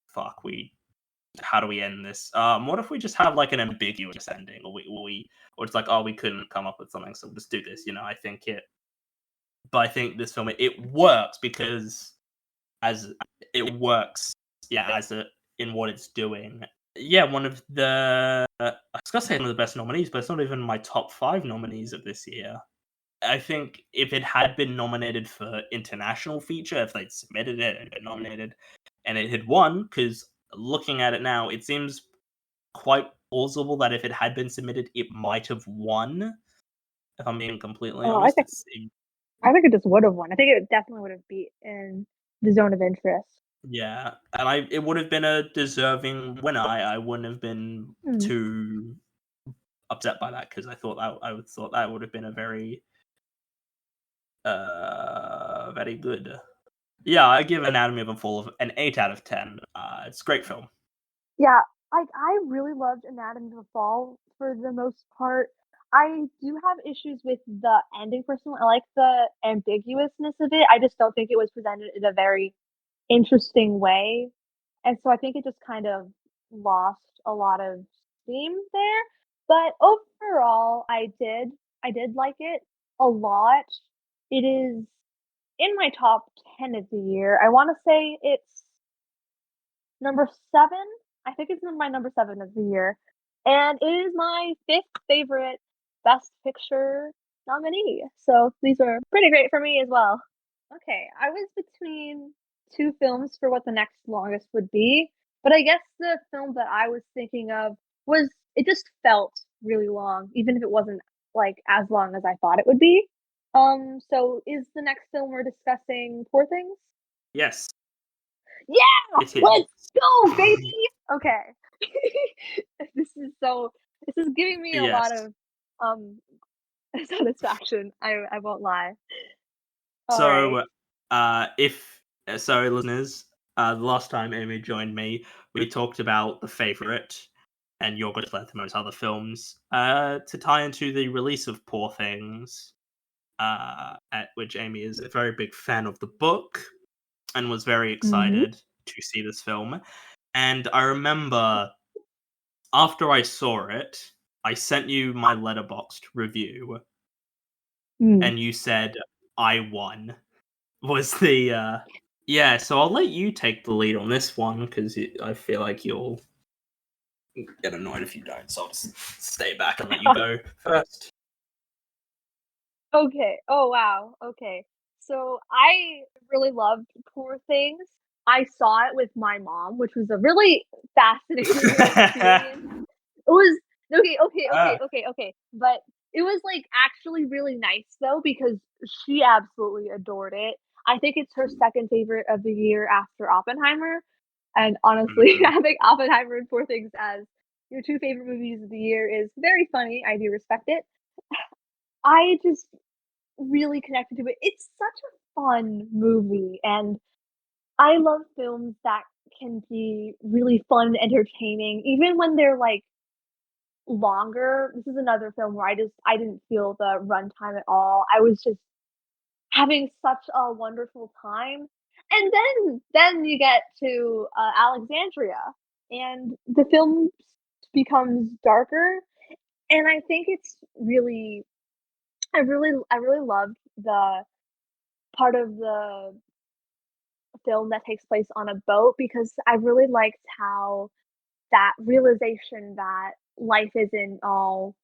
fuck, we how do we end this? What if we just have like an ambiguous ending, or it's like, oh, we couldn't come up with something, so we'll just do this." I think but I think this film it works because as it works, yeah, as in what it's doing. Yeah, one of the I was gonna say one of the best nominees, but it's not even my top 5 nominees of this year. I think if it had been nominated for international feature, if they'd submitted it and been nominated, and it had won, because looking at it now, it seems quite plausible that if it had been submitted, it might have won. If I'm being completely Oh, honest, it seems I think it just would have won. I think it definitely would have beat in the zone of interest. yeah, and it would have been a deserving winner. I wouldn't have been Hmm. too upset by that because I would thought that would have been a very good. Yeah, I give Anatomy of a Fall of an 8 out of 10. It's a great film. Yeah, I really loved Anatomy of a Fall for the most part. I do have issues with the ending personally. I like the ambiguousness of it. I just don't think it was presented in a very interesting way. And so I think it just kind of lost a lot of steam there. But overall, I did like it a lot. It is in my top 10 of the year. I wanna say it's number 7? I think it's my number 7 of the year, and it is my 5th favorite Best Picture nominee, so these are pretty great for me as well. Okay, I was between 2 films for what the next longest would be, but I guess the film that I was thinking of was it just felt really long, even if it wasn't, like, as long as I thought it would be. So is the next film we're discussing Poor Things? Yes, Yeah! it is. Let's go, baby! Okay. This is so this is giving me a lot Yes. of, um, satisfaction, I won't lie. Alright. So, if so, listeners, the last time Amy joined me, we talked about The Favourite and Yorgos Lanthimos' other films, to tie into the release of Poor Things, at which Amy is a very big fan of the book and was very Mhm. excited to see this film. And I remember after I saw it, I sent you my letterboxed review, Mm. and you said I won. Was the yeah? So I'll let you take the lead on this one because I feel like you'll get annoyed if you don't. So I'll just stay back and let you go first. Okay. Oh, wow. Okay. So I really loved Poor Things. I saw it with my mom, which was a really fascinating experience. It was Ah, okay, but it was, like, actually really nice though because she absolutely adored it. I think it's her 2nd favorite of the year after Oppenheimer, and honestly, mhm. having Oppenheimer and Poor Things as your 2 favorite movies of the year is very funny, I do respect it. I just really connected to it. It's such a fun movie, and I love films that can be really fun and entertaining, even when they're, like, longer. This is another film where I didn't feel the runtime at all. I was just having such a wonderful time. And then you get to, Alexandria, and the film becomes darker, and I think it's really I really loved the part of the film that takes place on a boat because I really liked how that realization that life isn't all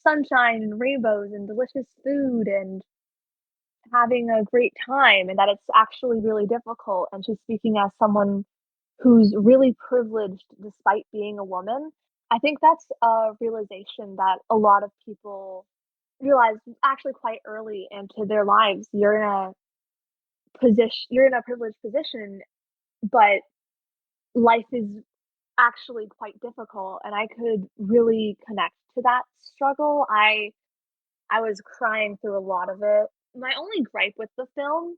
sunshine and rainbows and delicious food and having a great time and that it's actually really difficult. And she's speaking as someone who's really privileged despite being a woman. I think that's a realization that a lot of people realize actually quite early into their lives. You're in a privileged position, but life is actually quite difficult and I could really connect to that struggle. I was crying through a lot of it. My only gripe with the film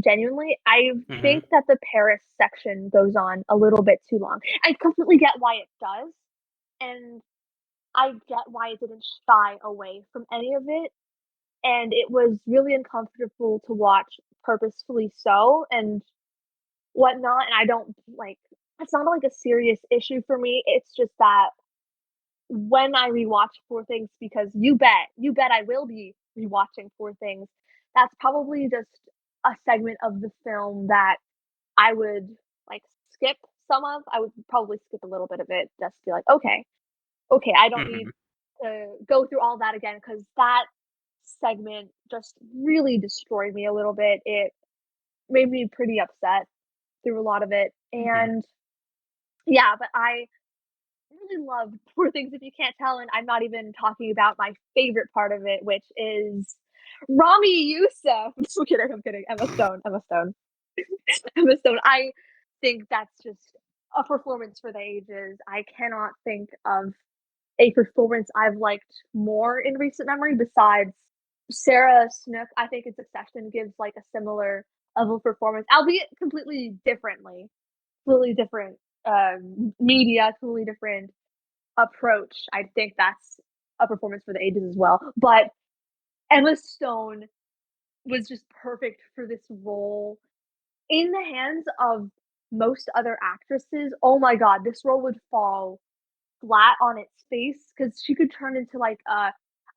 genuinely, I Mhm. think that the Paris section goes on a little bit too long. I completely get why it does, and I get why it didn't shy away from any of it, and it was really uncomfortable to watch purposefully so and whatnot, and I don't like it's not like a serious issue for me, it's just that when I rewatch Poor Things because you bet I will be rewatching Poor Things, that's probably just a segment of the film that I would, like, skip some of. I would probably skip a little bit of it, just be like, "Okay, okay, I don't need Mhm. to go through all that again because that segment just really destroyed me a little bit. It made me pretty upset through a lot of it, Mhm. and yeah, but I really love Poor Things if you can't tell, and I'm not even talking about my favorite part of it, which is Rami Youssef. I'm kidding, I'm kidding. Emma Stone, Emma Stone. Emma Stone. I think that's just a performance for the ages. I cannot think of a performance I've liked more in recent memory besides Sarah Snook. I think in Succession gives like a similar level of performance, albeit completely different media, completely different approach. I think that's a performance for the ages as well. But Emma Stone was just perfect for this role in the hands of most other actresses. Oh my god, this role would fall flat on its face because she could turn into like a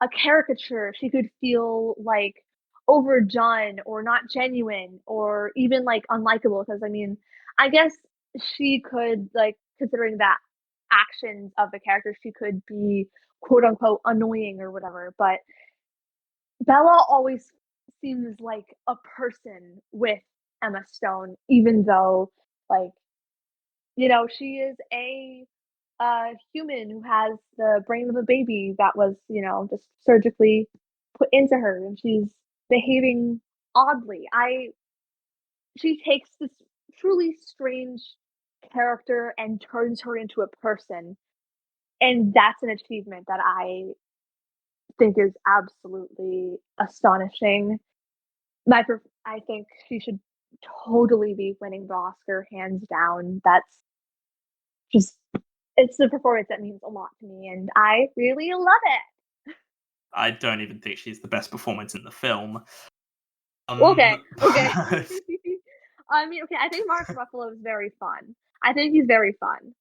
caricature. She could feel like overdone or not genuine or even like unlikable. Because I mean, I guess she could like considering that actions of the character, she could be quote unquote annoying or whatever. But Bella always seems like a person with Emma Stone, even though like she is a human who has the brain of a baby that was, just surgically put into her and she's behaving oddly. I She takes this truly strange character and turns her into a person. And that's an achievement that I think is absolutely astonishing. I think she should totally be winning the Oscar hands down. That's just it's a performance that means a lot to me, and I really love it. I don't even think she's the best performance in the film. Okay, okay. But I mean, okay, I think Mark Ruffalo is very fun. I think he's very fun.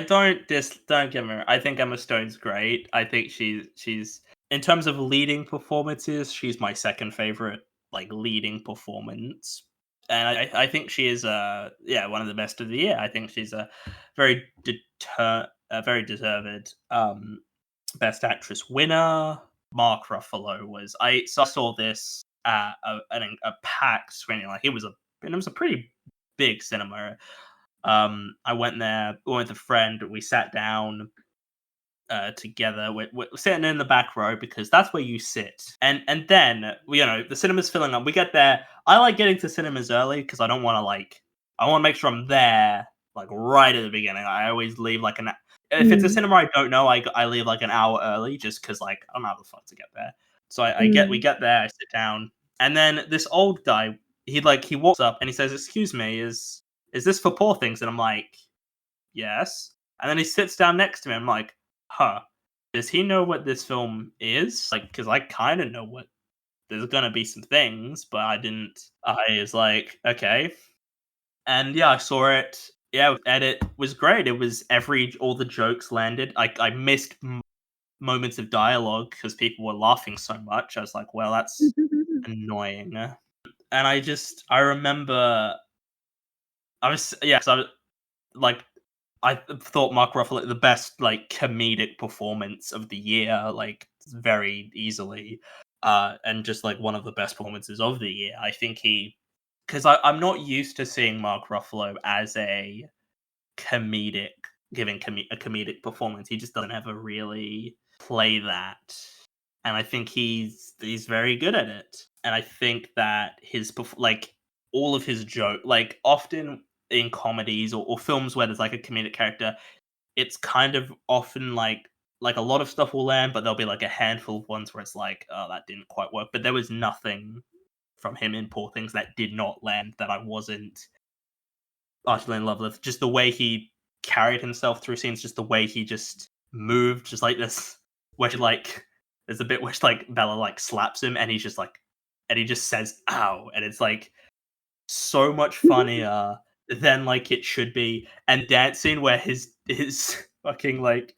don't get me wrong, I think Emma Stone's great. I think she's in terms of leading performances, she's my second favorite, like, leading performance. And I think she is, yeah, one of the best of the year. I think she's a very deserved, Best Actress winner. Mark Ruffalo was I saw this at a packed screening, like, it was a pretty big cinema. I went there, went with a friend. We sat down together. We're sitting in the back row because that's where you sit. And then the cinema's filling up. We get there. I like getting to cinemas early because I want to make sure I'm there like right at the beginning. I always leave like an if it's a Mm, cinema I don't know, I leave like an hour early just because like I don't know how the fuck to get there. So we mm. get there, I sit down, and then this old guy he walks up and he says, "Excuse me, is this for Poor Things?" And I'm like, "Yes." And then he sits down next to me. I'm like, "Huh, does he know what this film is?" Like, because I kind of know what there's gonna be some things, but I didn't. I was like, "Okay," and yeah, I saw it. Yeah, and it was great. It was all the jokes landed. I missed moments of dialogue because people were laughing so much. I was like, "Well, that's annoying." And I remember I was yeah, 'cause I was like thought Mark Ruffalo the best like comedic performance of the year, like very easily, and just like one of the best performances of the year. I think because I'm not used to seeing Mark Ruffalo as a comedic a comedic performance. He just doesn't ever really play that, and I think he's very good at it. And I think that like all of his joke, like often in comedies or films where there's like a comedic character, it's kind of often like a lot of stuff will land, but there'll be like a handful of ones where it's like, oh, that didn't quite work. But there was nothing from him in Poor Things that did not land, that I wasn't utterly in love with. Just the way he carried himself through scenes, just the way he just moved, just like this, where she like there's a bit where like Bella like slaps him, and he's just like, and he just says "ow," and it's like so much funnier than like it should be. And dance scene where his fucking like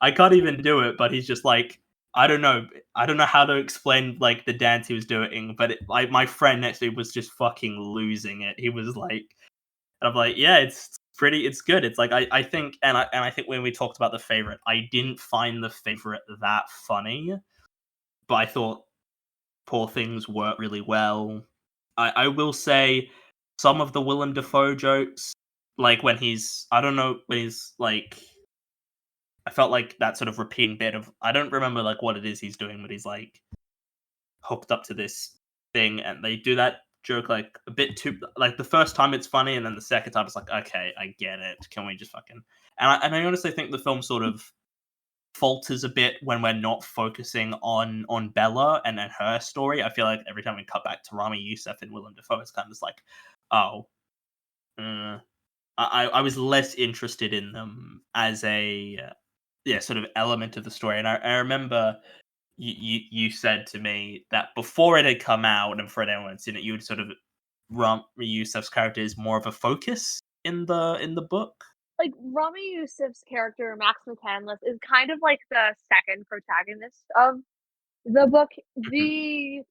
I can't even do it, but he's just like I don't know. I don't know how to explain like the dance he was doing, but like my friend next to me was just fucking losing it. He was like, and I'm like, yeah, it's pretty, it's good. It's like I think, and I think when we talked about the favorite, I didn't find the favorite that funny, but I thought Poor Things worked really well. I will say some of the Willem Dafoe jokes, like when he's, I don't know, when he's like, I felt like that sort of repeating bit of, I don't remember like what it is he's doing, but he's like hooked up to this thing, and they do that joke like a bit too, like the first time it's funny, and then the second time it's like, okay, I get it. Can we just fucking? And I honestly think the film sort of falters a bit when we're not focusing on Bella and her story. I feel like every time we cut back to Rami Youssef and Willem Dafoe, it's kind of just like, oh, uh, I was less interested in them as a yeah, sort of element of the story. And I remember you said to me that before it had come out and for anyone had seen it, you would sort of Rami Youssef's character is more of a focus in the book. Like, Rami Youssef's character, Max McCandless, is kind of like the second protagonist of the book. Mhm.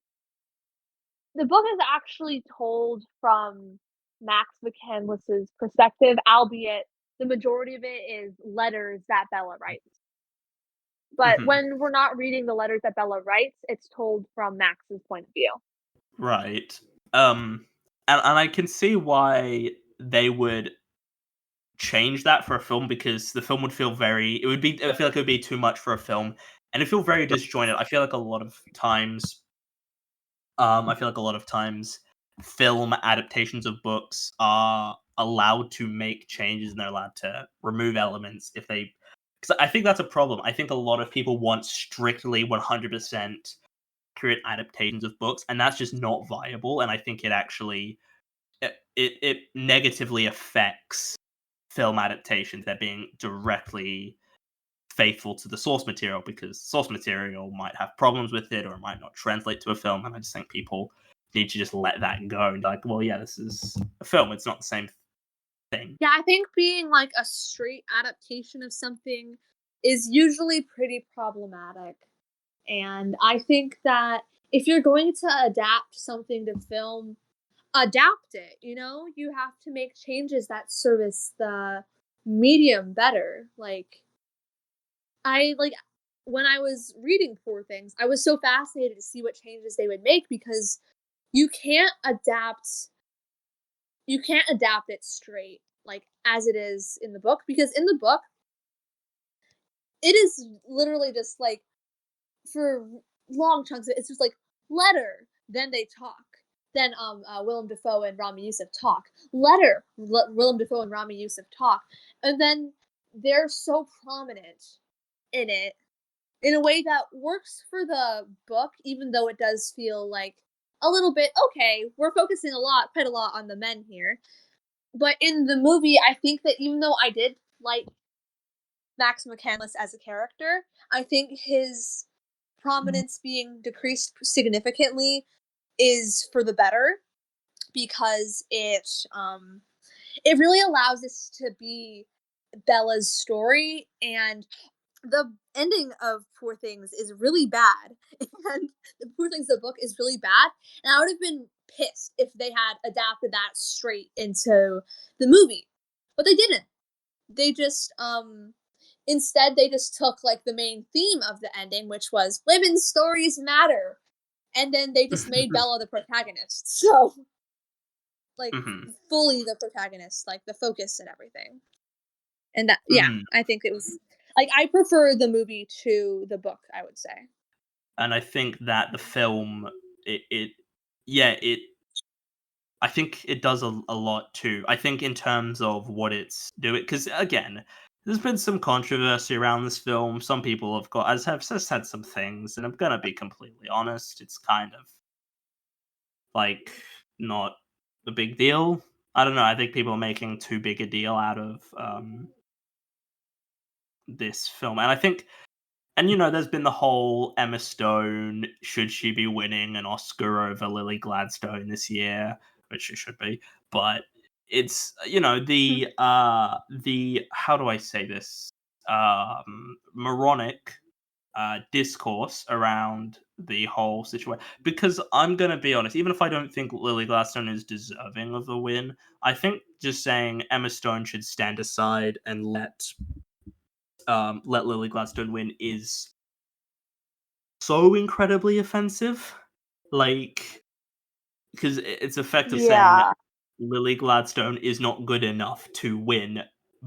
The book is actually told from Max McCandless's perspective, albeit the majority of it is letters that Bella writes. But Mhm. when we're not reading the letters that Bella writes, it's told from Max's point of view. Right. And I can see why they would change that for a film, because the film would feel very, it would be, I feel like it would be too much for a film, and it feel very disjointed. I feel like a lot of times I feel like a lot of times film adaptations of books are allowed to make changes, and they're allowed to remove elements if they, because I think that's a problem. I think a lot of people want strictly 100% accurate adaptations of books, and that's just not viable. And I think it actually it negatively affects film adaptations that being directly faithful to the source material, because source material might have problems with it or it might not translate to a film. And I just think people need to just let that go and be like, well, yeah, this is a film, it's not the same thing. Yeah, I think being like a straight adaptation of something is usually pretty problematic. And I think that if you're going to adapt something to film, adapt it, you know? You have to make changes that service the medium better. Like, I like when I was reading Poor Things, I was so fascinated to see what changes they would make because you can't adapt you can't adapt it straight like as it is in the book, because in the book it is literally just like for long chunks of it, it's just like letter, then they talk. Then Willem Dafoe and Rami Youssef talk. Letter, Willem Dafoe and Rami Youssef talk, and then they're so prominent in it in a way that works for the book, even though it does feel like a little bit okay. We're focusing quite a lot on the men here, but in the movie, I think that even though I did like Max McCandless as a character, I think his prominence being decreased significantly is for the better because it really allows this to be Bella's story, and the ending of Poor Things is really bad, and the Poor Things the book is really bad, and I would have been pissed if they had adapted that straight into the movie, but they didn't. They just instead they just took like the main theme of the ending, which was women's stories matter, and then they just made Bella the protagonist. So like Mhm. fully the protagonist, like the focus and everything. And that yeah, Mhm. I think it was like I prefer the movie to the book, I would say. And I think that the film, it yeah, it I think it does a lot too. I think in terms of what it's doing, because again, there's been some controversy around this film. Some people have got, as have said some things, and I'm gonna be completely honest. It's kind of like not a big deal. I don't know. I think people are making too big a deal out of this film, and I think, and there's been the whole Emma Stone, should she be winning an Oscar over Lily Gladstone this year, which she should be, but it's the how do I say this, moronic discourse around the whole situation. Because I'm gonna be honest, even if I don't think Lily Gladstone is deserving of the win, I think just saying Emma Stone should stand aside and let Lily Gladstone win is so incredibly offensive. Like, because it's effective saying Yeah, Lily Gladstone is not good enough to win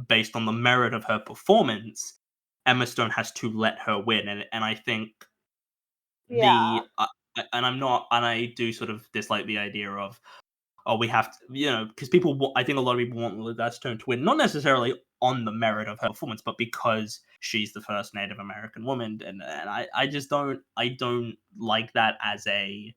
based on the merit of her performance. Emma Stone has to let her win, and I think yeah, and I'm not, and I do sort of dislike the idea of, oh, we have to, because I think a lot of people want Lily Gladstone to win, not necessarily on the merit of her performance, but because she's the first Native American woman, and I just don't like that as a,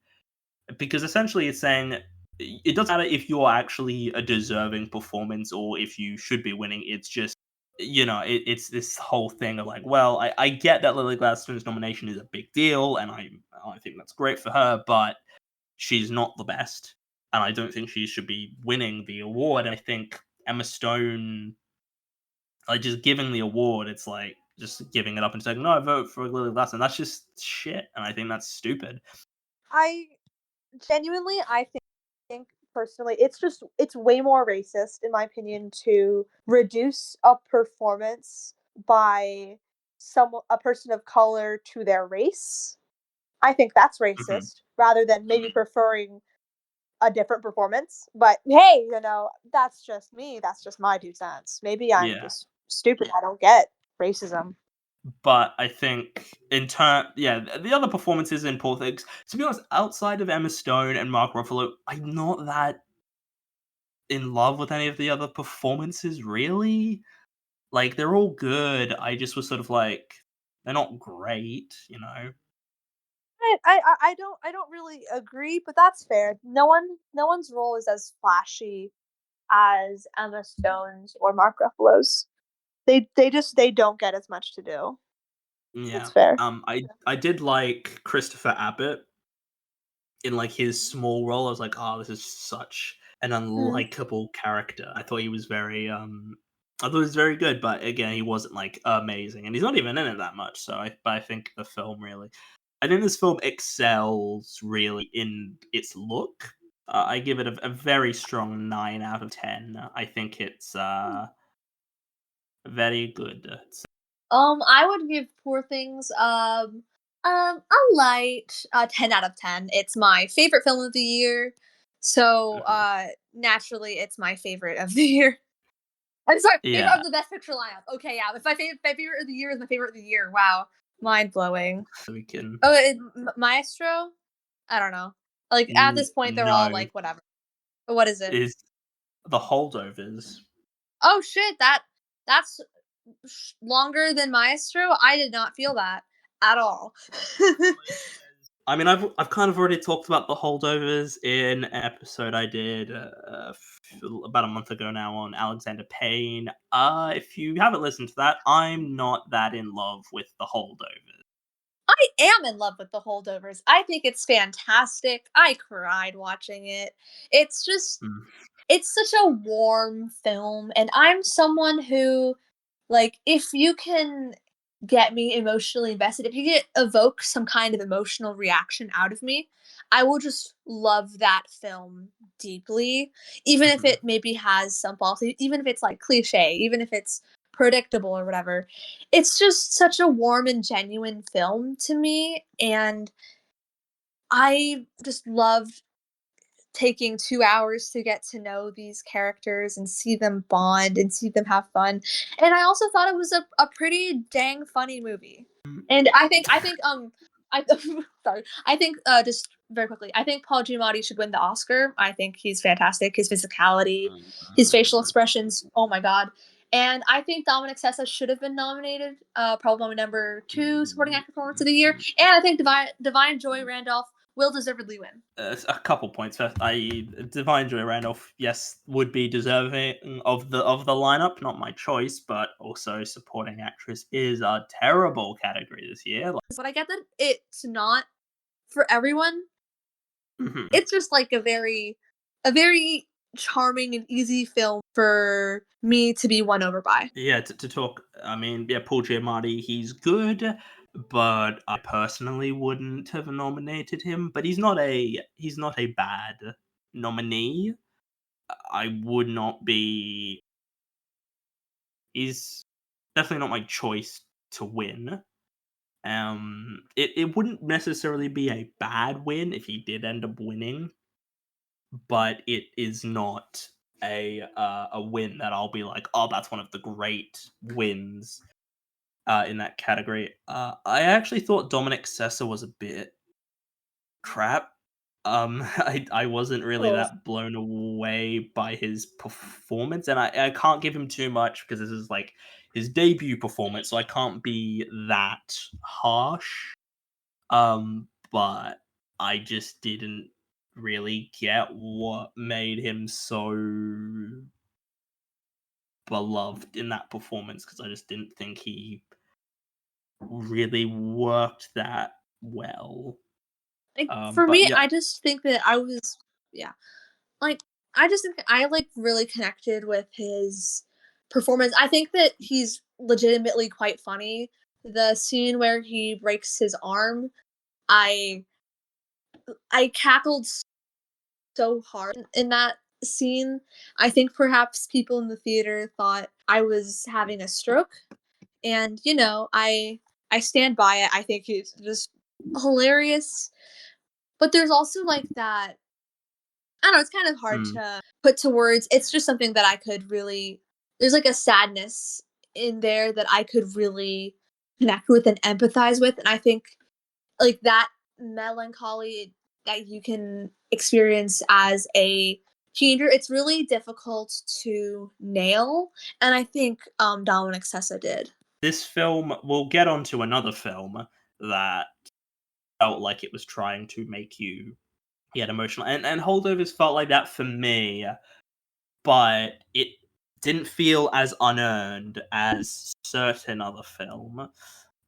because essentially it's saying it doesn't matter if you're actually a deserving performance or if you should be winning. It's just, it's this whole thing of like, well, I get that Lily Gladstone's nomination is a big deal, and I think that's great for her, but she's not the best, and I don't think she should be winning the award. And I think Emma Stone, like, just giving the award, it's like just giving it up and saying, no, I vote for Lily Gladstone. That's just shit, and I think that's stupid. I genuinely, I think personally, it's way more racist in my opinion to reduce a performance by a person of color to their race. I think that's Mhm. racist rather than maybe preferring a different performance. But hey, that's just me. That's just my 2 cents. Maybe I'm Yeah. just stupid. I don't get racism. But I think the other performances in Poor Things, to be honest, outside of Emma Stone and Mark Ruffalo, I'm not that in love with any of the other performances, really. Like, they're all good. I just was sort of like, they're not great. I don't really agree, but that's fair. No one's role is as flashy as Emma Stone's or Mark Ruffalo's. They don't get as much to do. That's Yeah. fair. I did like Christopher Abbott in, like, his small role. I was like, oh, this is such an Mm. unlikable character. I thought he was very good, but again, he wasn't like amazing, and he's not even in it that much. But I think the film really, I think this film excels really in its look. I give it a very strong 9 out of 10. I think it's very good. I would give Poor Things a light 10 out of 10. It's my favorite film of the year, so Mhm. naturally, it's my favorite of the year. I'm sorry, favorite Yeah, of the best picture lineup. Okay, yeah, if my favorite of the year is my favorite of the year. Wow, mind blowing. so we can. Oh, Maestro? I don't know. Like at this point, they're all No, like whatever. But what is it? is the holdovers. Oh shit, that's longer than Maestro. I did not feel that at all. I mean, I've kind of already talked about the holdovers in an episode I did about a month ago now on Alexander Payne. If you haven't listened to that, I'm not that in love with the holdovers. I am in love with the holdovers. I think it's fantastic. I cried watching it. It's just Mm, it's such a warm film and I'm someone who like if you can get me emotionally invested, if you can evoke some kind of emotional reaction out of me, I will just love that film deeply, even if mhm. it maybe has some faults, even if it's like cliche, even if it's predictable or whatever. It's just such a warm and genuine film to me, and I just loved taking 2 hours to get to know these characters and see them bond and see them have fun. And I also thought it was a pretty dang funny movie. And I sorry. I think just very quickly, I think Paul Giamatti should win the Oscar. I think he's fantastic. His physicality, his facial expressions, oh my god. And I think Dominic Sessa should have been nominated, probably number 2 supporting actor performance of the year. And I think Divine Joy Randolph will deservedly win. A couple points. First, Divine Joy Randolph, yes, would be deserving of the lineup. Not my choice, but also supporting actress is a terrible category this year. Like, But I get that it's not for everyone. mhm. It's just like a very charming and easy film for me to be won over by. Yeah, to talk. I mean, yeah, Paul Giamatti, he's good, but I personally wouldn't have nominated him. But he's not a bad nominee. I would not be. He's definitely not my choice to win. It wouldn't necessarily be a bad win if he did end up winning, but it is not a win that I'll be like, oh, that's one of the great wins in that category. I actually thought Dominic Sessa was a bit crap. I wasn't really Oh. that blown away by his performance, and I can't give him too much because this is like his debut performance, so I can't be that harsh. But I just didn't really get what made him so beloved in that performance because I just didn't think he really worked that well. Like, for But me, yeah, I just think that I was yeah. Like, I just think I, like, really connected with his performance. I think that he's legitimately quite funny. The scene where he breaks his arm, I I cackled so hard in that scene. I think perhaps people in the theater thought I was having a stroke, and, I stand by it. I think it's just hilarious, but there's also, like, that I don't know, it's kind of hard mm, to put to words. It's just something that I could really there's like a sadness in there that I could really connect with and empathize with. And I think like that melancholy that you can experience as a teenager, it's really difficult to nail. And I think Dominic Sessa did. this film, we'll get onto another film that felt like it was trying to make you get emotional, and Holdovers felt like that for me, but it didn't feel as unearned as certain other film.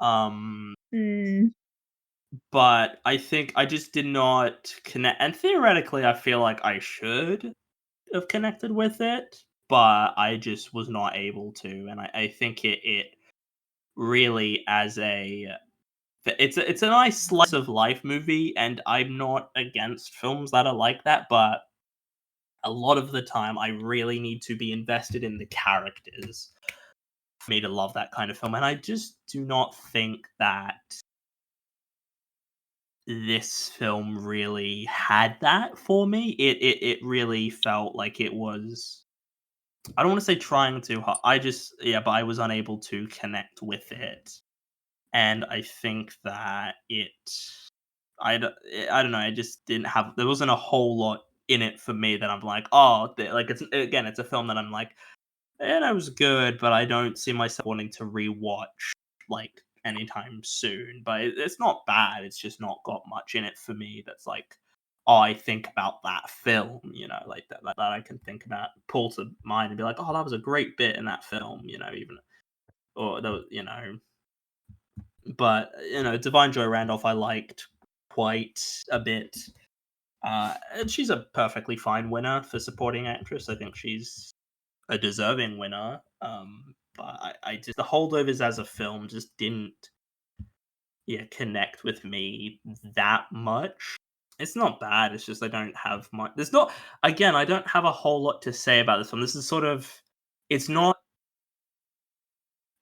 Um, Mm. but I think I just did not connect, and theoretically, I feel like I should have connected with it, but I just was not able to, and I think it really as a it's a nice slice of life movie, and I'm not against films that are like that, but a lot of the time I really need to be invested in the characters for me to love that kind of film, and I just do not think that this film really had that for me. It really felt like it was, I don't want to say trying too hard. I just, yeah, but I was unable to connect with it, and I think that I don't know. I just didn't have. There wasn't a whole lot in it for me that I'm like, oh, like it's again, it's a film that I'm like, and it was good, but I don't see myself wanting to rewatch like anytime soon. But it's not bad. It's just not got much in it for me. That's like, oh, I think about that film. Like that I can think about, pull to mind, and be like, oh, that was a great bit in that film. Even or those, but Divine Joy Randolph I liked quite a bit. And she's a perfectly fine winner for supporting actress. I think she's a deserving winner. But I just the holdovers as a film just didn't, yeah, connect with me that much. It's not bad. It's just I don't have much. There's not again. I don't have a whole lot to say about this film. This is sort of. It's not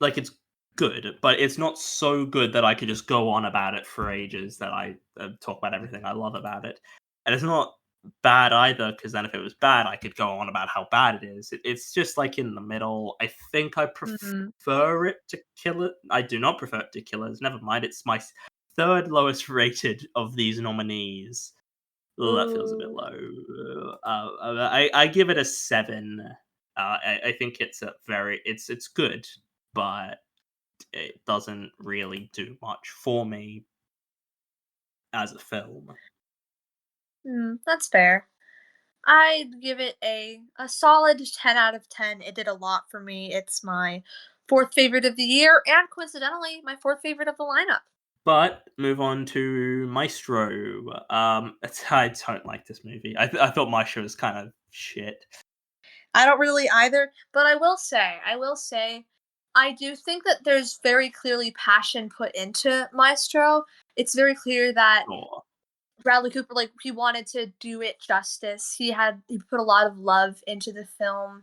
like it's good, but it's not so good that I could just go on about it for ages. That I talk about everything I love about it, and it's not bad either. Because then, if it was bad, I could go on about how bad it is. It's just like in the middle. I think I Mm. prefer it to Kill It. I do not prefer it to Killers. Never mind. It's my third lowest rated of these nominees. Ooh, that feels a bit Ooh. low. I give it a 7. I think it's good, but it doesn't really do much for me as a film. That's fair. I'd give it a solid 10 out of 10. It did a lot for me. It's my fourth favorite of the year, and coincidentally, my fourth favorite of the lineup. But move on to Maestro. I don't like this movie. I thought Maestro was kind of shit. I don't really either, but I will say, I do think that there's very clearly passion put into Maestro. It's very clear that Sure. Bradley Cooper, like, he wanted to do it justice. He put a lot of love into the film.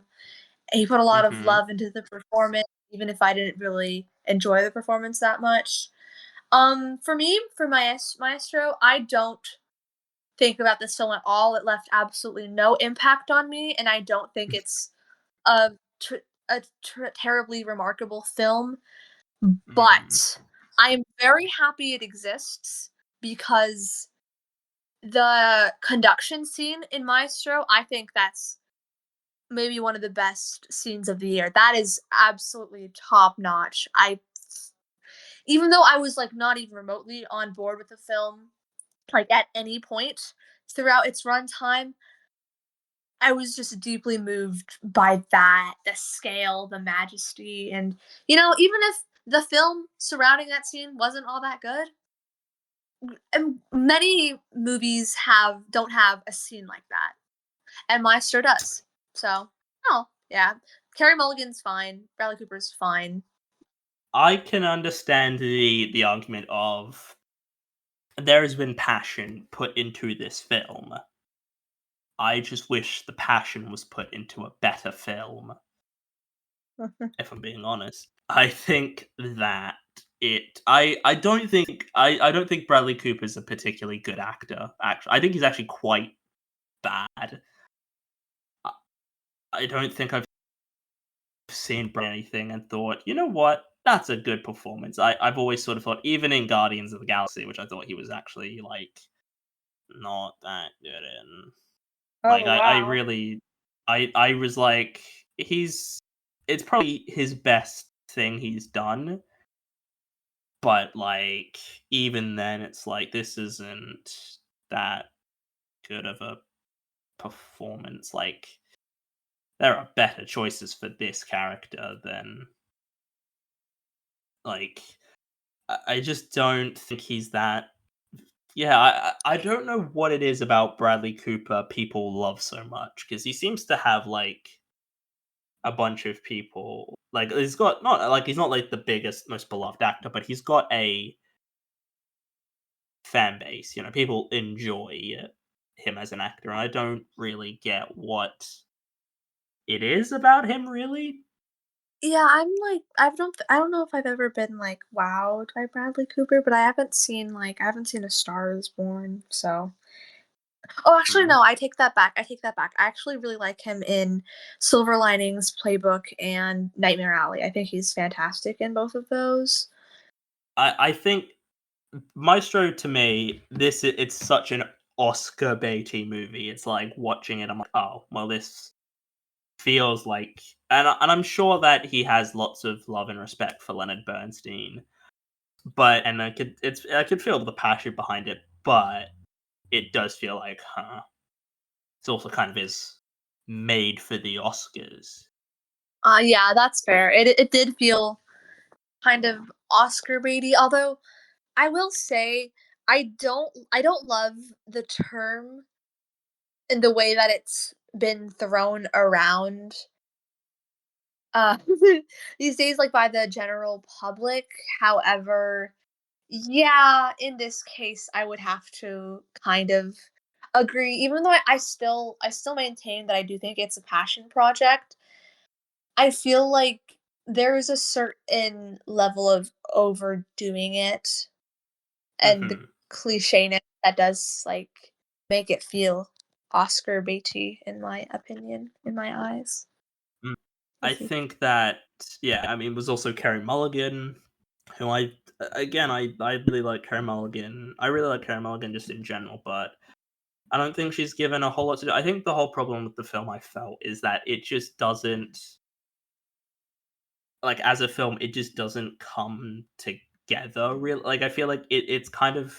And he put a lot of Hmm. love into the performance, even if I didn't really enjoy the performance that much. For me, for Maestro, I don't think about this film at all. It left absolutely no impact on me, and I don't think it's a tr- terribly remarkable film. Mm. But I am very happy it exists because the conduction scene in Maestro, I think that's maybe one of the best scenes of the year. That is absolutely top notch. I Even though I was like not even remotely on board with the film, like at any point throughout its runtime, I was just deeply moved by that, the scale, the majesty, and even if the film surrounding that scene wasn't all that good, and many movies don't have a scene like that, and Maestro does. So, oh yeah, Carrie Mulligan's fine, Bradley Cooper's fine. I can understand the argument of there has been passion put into this film. I just wish the passion was put into a better film, if I'm being honest. I think that I don't think Bradley Cooper's a particularly good actor, actually. I think he's actually quite bad. I I don't think I've seen anything and thought, "You know what? That's a good performance." I've always sort of thought even in Guardians of the Galaxy, which I thought he was actually, like, not that good in. Like, Oh I wow. really I was like, he's it's probably his best thing he's done, but, like, even then, it's like, this isn't that good of a performance, like, there are better choices for this character than, like, I just don't think he's that. Yeah, I don't know what it is about Bradley Cooper people love so much because he seems to have, like, a bunch of people. Like he's got not like he's not like the biggest, most beloved actor, but he's got a fan base. People enjoy him as an actor, and I don't really get what it is about him, really. Yeah, I'm like I don't know if I've ever been like wowed by Bradley Cooper, but I haven't seen A Star Is Born, so. Oh, actually Hmm. no, I take that back. I take that back. I actually really like him in Silver Linings Playbook and Nightmare Alley. I think he's fantastic in both of those. I think Maestro to me, it's such an Oscar baity movie. It's like watching it. I'm like, oh well, this feels like, and I'm sure that he has lots of love and respect for Leonard Bernstein, but and I could feel the passion behind it, but it does feel like, huh, it's also kind of is made for the Oscars. Yeah, that's fair. It did feel kind of Oscar baity, although I will say I don't love the term in the way that it's been thrown around uh these days, like, by the general public. However, yeah, in this case I would have to kind of agree, even though I still maintain that I do think it's a passion project. I feel like there is a certain level of overdoing it and the Hmm. clichéness that does, like, make it feel Oscar baity, in my opinion, in my eyes. Mm. I If you think that, yeah, I mean, it was also Carey Mulligan, who I really like Carey Mulligan. I really like Carey Mulligan just in general, but I don't think she's given a whole lot to do. I think the whole problem with the film I felt is that it just doesn't, like, as a film, it just doesn't come together. Real, like, I feel like it's kind of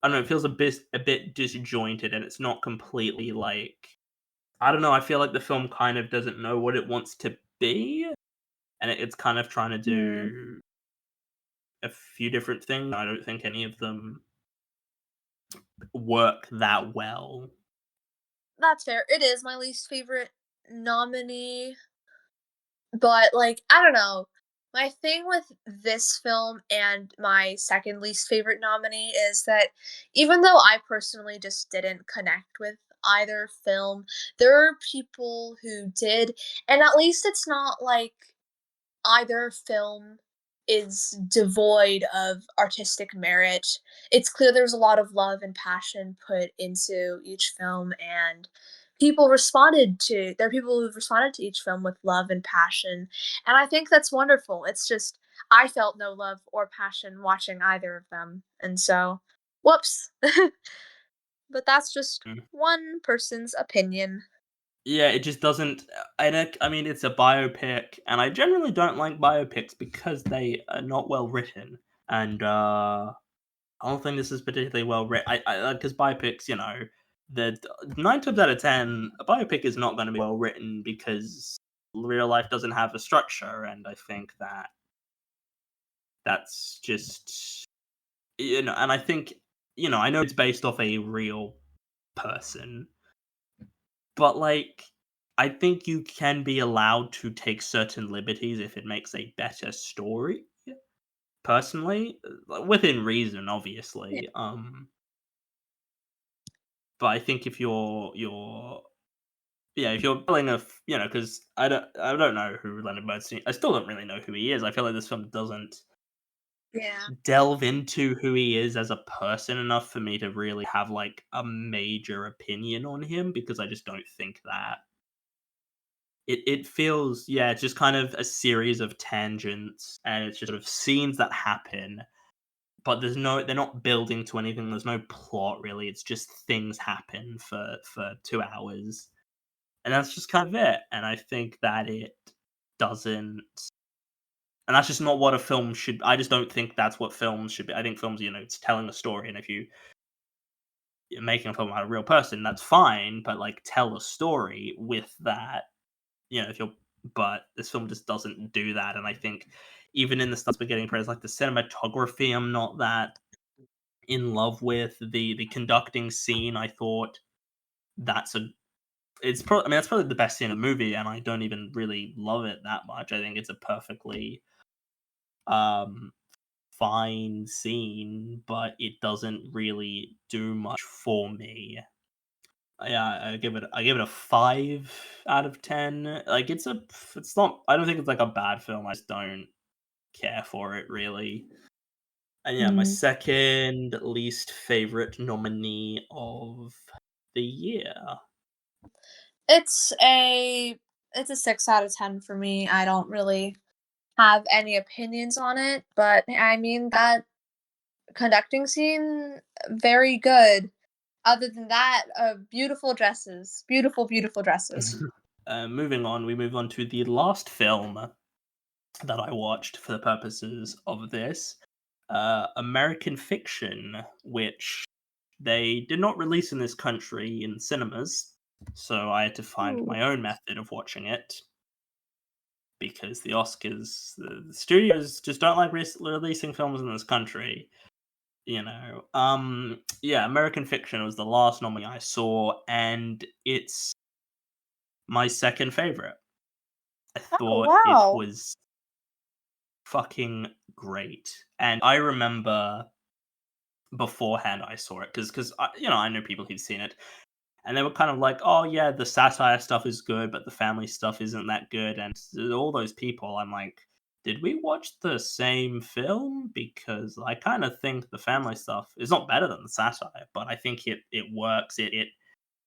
I don't know, it feels a bit disjointed, and it's not completely like I don't know, I feel like the film kind of doesn't know what it wants to be, and it's kind of trying to Hmm, do a few different things. I don't think any of them work that well. that's fair. It is my least favorite nominee, but, like, I don't know. My thing with this film and my second least favorite nominee is that even though I personally just didn't connect with either film, there are people who did, and at least it's not like either film is devoid of artistic merit. It's clear there's a lot of love and passion put into each film, and there are people who've responded to each film with love and passion, and I think that's wonderful. It's just I felt no love or passion watching either of them, and so whoops. But that's just Mm. one person's opinion. Yeah, it just doesn't I mean, it's a biopic, and I generally don't like biopics because they are not well written, and, I don't think this is particularly well written. Because biopics, the 9 times out of 10, a biopic is not gonna be well written because real life doesn't have a structure, and I think that's just and I think, I know it's based off a real person, but, like, I think you can be allowed to take certain liberties if it makes a better story, personally, within reason, Yeah. obviously, but I think if you're yeah, if you're telling because I don't know who Leonard Bernstein. I still don't really know who he is. I feel like this film doesn't Yeah. delve into who he is as a person enough for me to really have like a major opinion on him because I just don't think that it feels it's just kind of a series of tangents and it's just sort of scenes that happen, but they're not building to anything. There's no plot really. It's just things happen for 2 hours. And that's just kind of it. And I think that it doesn't and that's just not what a film should I just don't think that's what films should be. I think films, it's telling a story, and if you're making a film about a real person, that's fine, but like tell a story with that, if you're but this film just doesn't do that. And I think even in the stuff we're getting praised, like the cinematography, I'm not that in love with. The conducting scene, I thought that's a I mean, that's probably the best scene in the movie, and I don't even really love it that much. I think it's a perfectly um, fine scene, but it doesn't really do much for me. Yeah, I give it a 5 out of 10. Like it's not. I don't think it's like a bad film. I just don't care for it really. And yeah, my Mm. second least favorite nominee of the year. It's a it's a 6 out of 10 for me. I don't really have any opinions on it, but I mean that conducting scene very good. Other than that, beautiful dresses. Beautiful, beautiful dresses. Moving on, we move on to the last film that I watched for the purposes of this, American Fiction, which they did not release in this country in cinemas, so I had to find Ooh. my own method of watching it because the Oscars, the studios just don't like releasing films in this country. Yeah, American Fiction was the last nominee I saw, and it's my second favorite. I Oh, thought it wow. was fucking great, and I remember beforehand I saw it because I know people who've seen it, and they were kind of like, "Oh yeah, the satire stuff is good, but the family stuff isn't that good." And all those people, I'm like, "Did we watch the same film?" Because I kind of think the family stuff is not better than the satire, but I think it works. It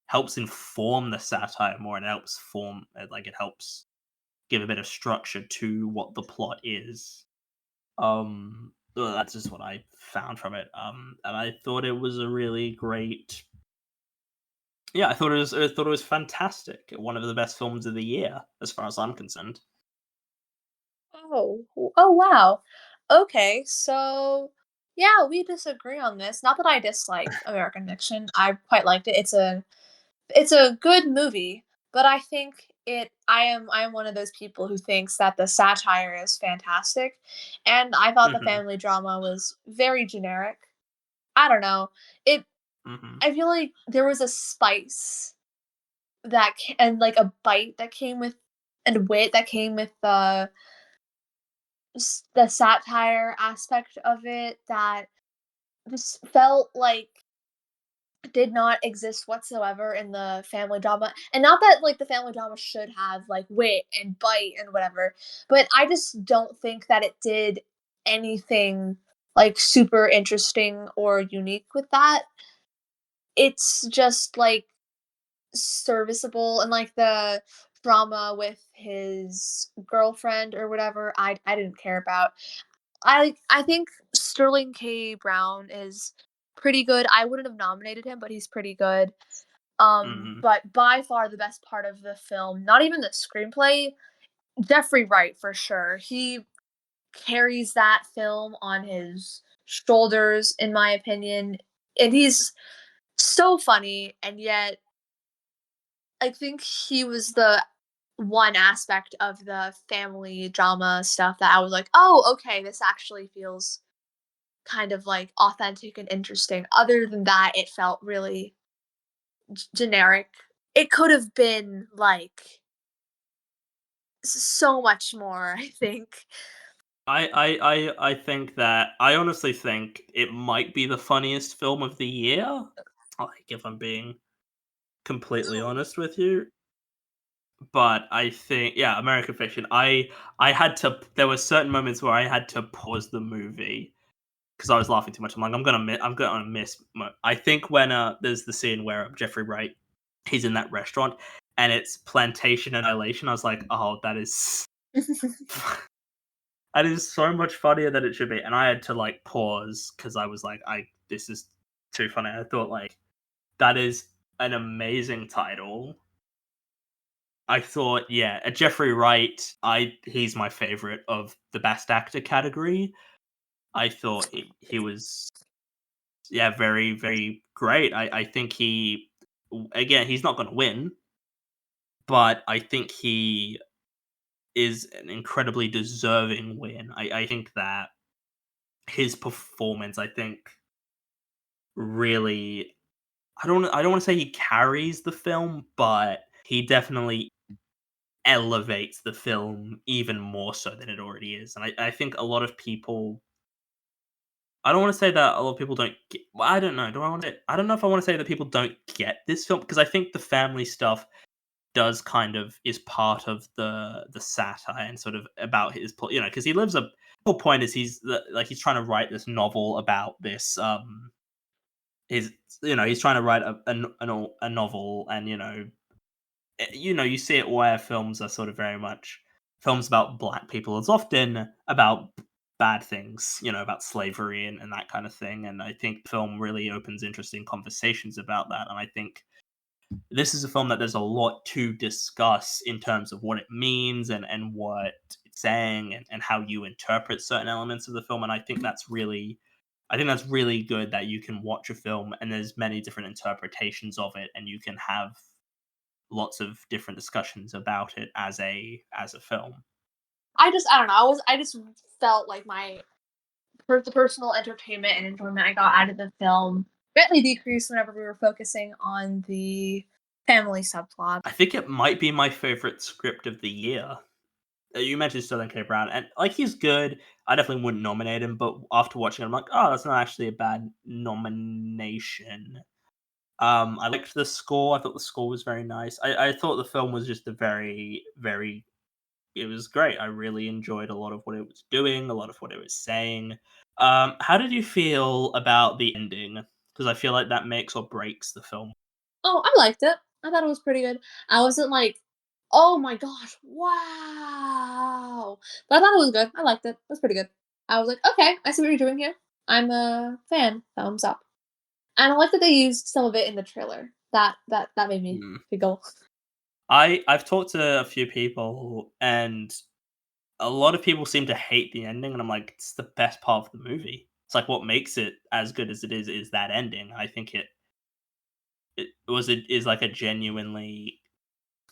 helps inform the satire more, and it helps give a bit of structure to what the plot is. Well, that's just what I found from it. And I thought it was a really great. Yeah, I thought it was fantastic. One of the best films of the year, as far as I'm concerned. Oh, oh, wow. Okay, so Yeah, we disagree on this. Not that I dislike American Fiction. I quite liked it. It's a good movie, but I think I am one of those people who thinks that the satire is fantastic, and I thought the Mhm, family drama was very generic. I don't know. It mhm, I feel like there was a spice and like a bite that came with and wit that came with the satire aspect of it that just felt like did not exist whatsoever in the family drama. And not that like the family drama should have like wit and bite and whatever, but I just don't think that it did anything like super interesting or unique with that. It's just like serviceable and like the drama with his girlfriend or whatever I didn't care about. I think Sterling K. Brown is pretty good. I wouldn't have nominated him, but he's pretty good. mhm. But by far the best part of the film, not even the screenplay, Jeffrey Wright for sure. He carries that film on his shoulders, in my opinion. And he's so funny, and yet I think he was the one aspect of the family drama stuff that I was like, oh, okay, this actually feels kind of like authentic and interesting. Other than that, it felt really generic. It could have been like so much more, I think. I think that I honestly think it might be the funniest film of the year. Like, if I'm being completely honest with you. But I think, yeah, American Fiction. I had to. There were certain moments where I had to pause the movie because I was laughing too much. I'm like, I'm gonna miss. I think when there's the scene where Jeffrey Wright, he's in that restaurant and it's plantation annihilation. I was like, oh, that is that is so much funnier than it should be. And I had to like pause because I was like, I this is too funny. I thought like that is an amazing title. I thought, yeah, Jeffrey Wright. He's my favorite of the best actor category. I thought he was, yeah, very very great. I think he, again, he's not going to win, but I think he is an incredibly deserving win. I think that his performance, I think, really, I don't want to say he carries the film, but he definitely elevates the film even more so than it already is. And I think a lot of people, I don't want to say that a lot of people don't get, well, I don't know. Do I want to? I don't know if I want to say that people don't get this film because I think the family stuff does kind of is part of the satire and sort of about his, because he lives a whole point is like he's trying to write this novel about this his he's trying to write a novel, and you see it where films are sort of very much films about black people. It's often about bad things, about slavery and that kind of thing. And I think film really opens interesting conversations about that. And I think this is a film that there's a lot to discuss in terms of what it means and what it's saying and how you interpret certain elements of the film. And I think that's really good that you can watch a film and there's many different interpretations of it and you can have lots of different discussions about it as a film. I don't know. I just felt like the personal entertainment and enjoyment I got out of the film greatly decreased whenever we were focusing on the family subplot. I think it might be my favorite script of the year. You mentioned Sterling K. Brown, and like he's good. I definitely wouldn't nominate him, but after watching it, I'm like, oh, that's not actually a bad nomination. I liked the score. I thought the score was very nice. I thought the film was just a very, very. It was great. I really enjoyed a lot of what it was doing, a lot of what it was saying. How did you feel about the ending? Because I feel like that makes or breaks the film. Oh, I liked it. I thought it was pretty good. I wasn't like, oh my gosh, wow. But I thought it was good. I liked it. It was pretty good. I was like, okay, I see what you're doing here. I'm a fan. Thumbs up. And I like that they used some of it in the trailer. That made me Hmm. giggle. I've talked to a few people, and a lot of people seem to hate the ending, and I'm like, it's the best part of the movie. it's like what makes it as good as it is that ending. I think it is like a genuinely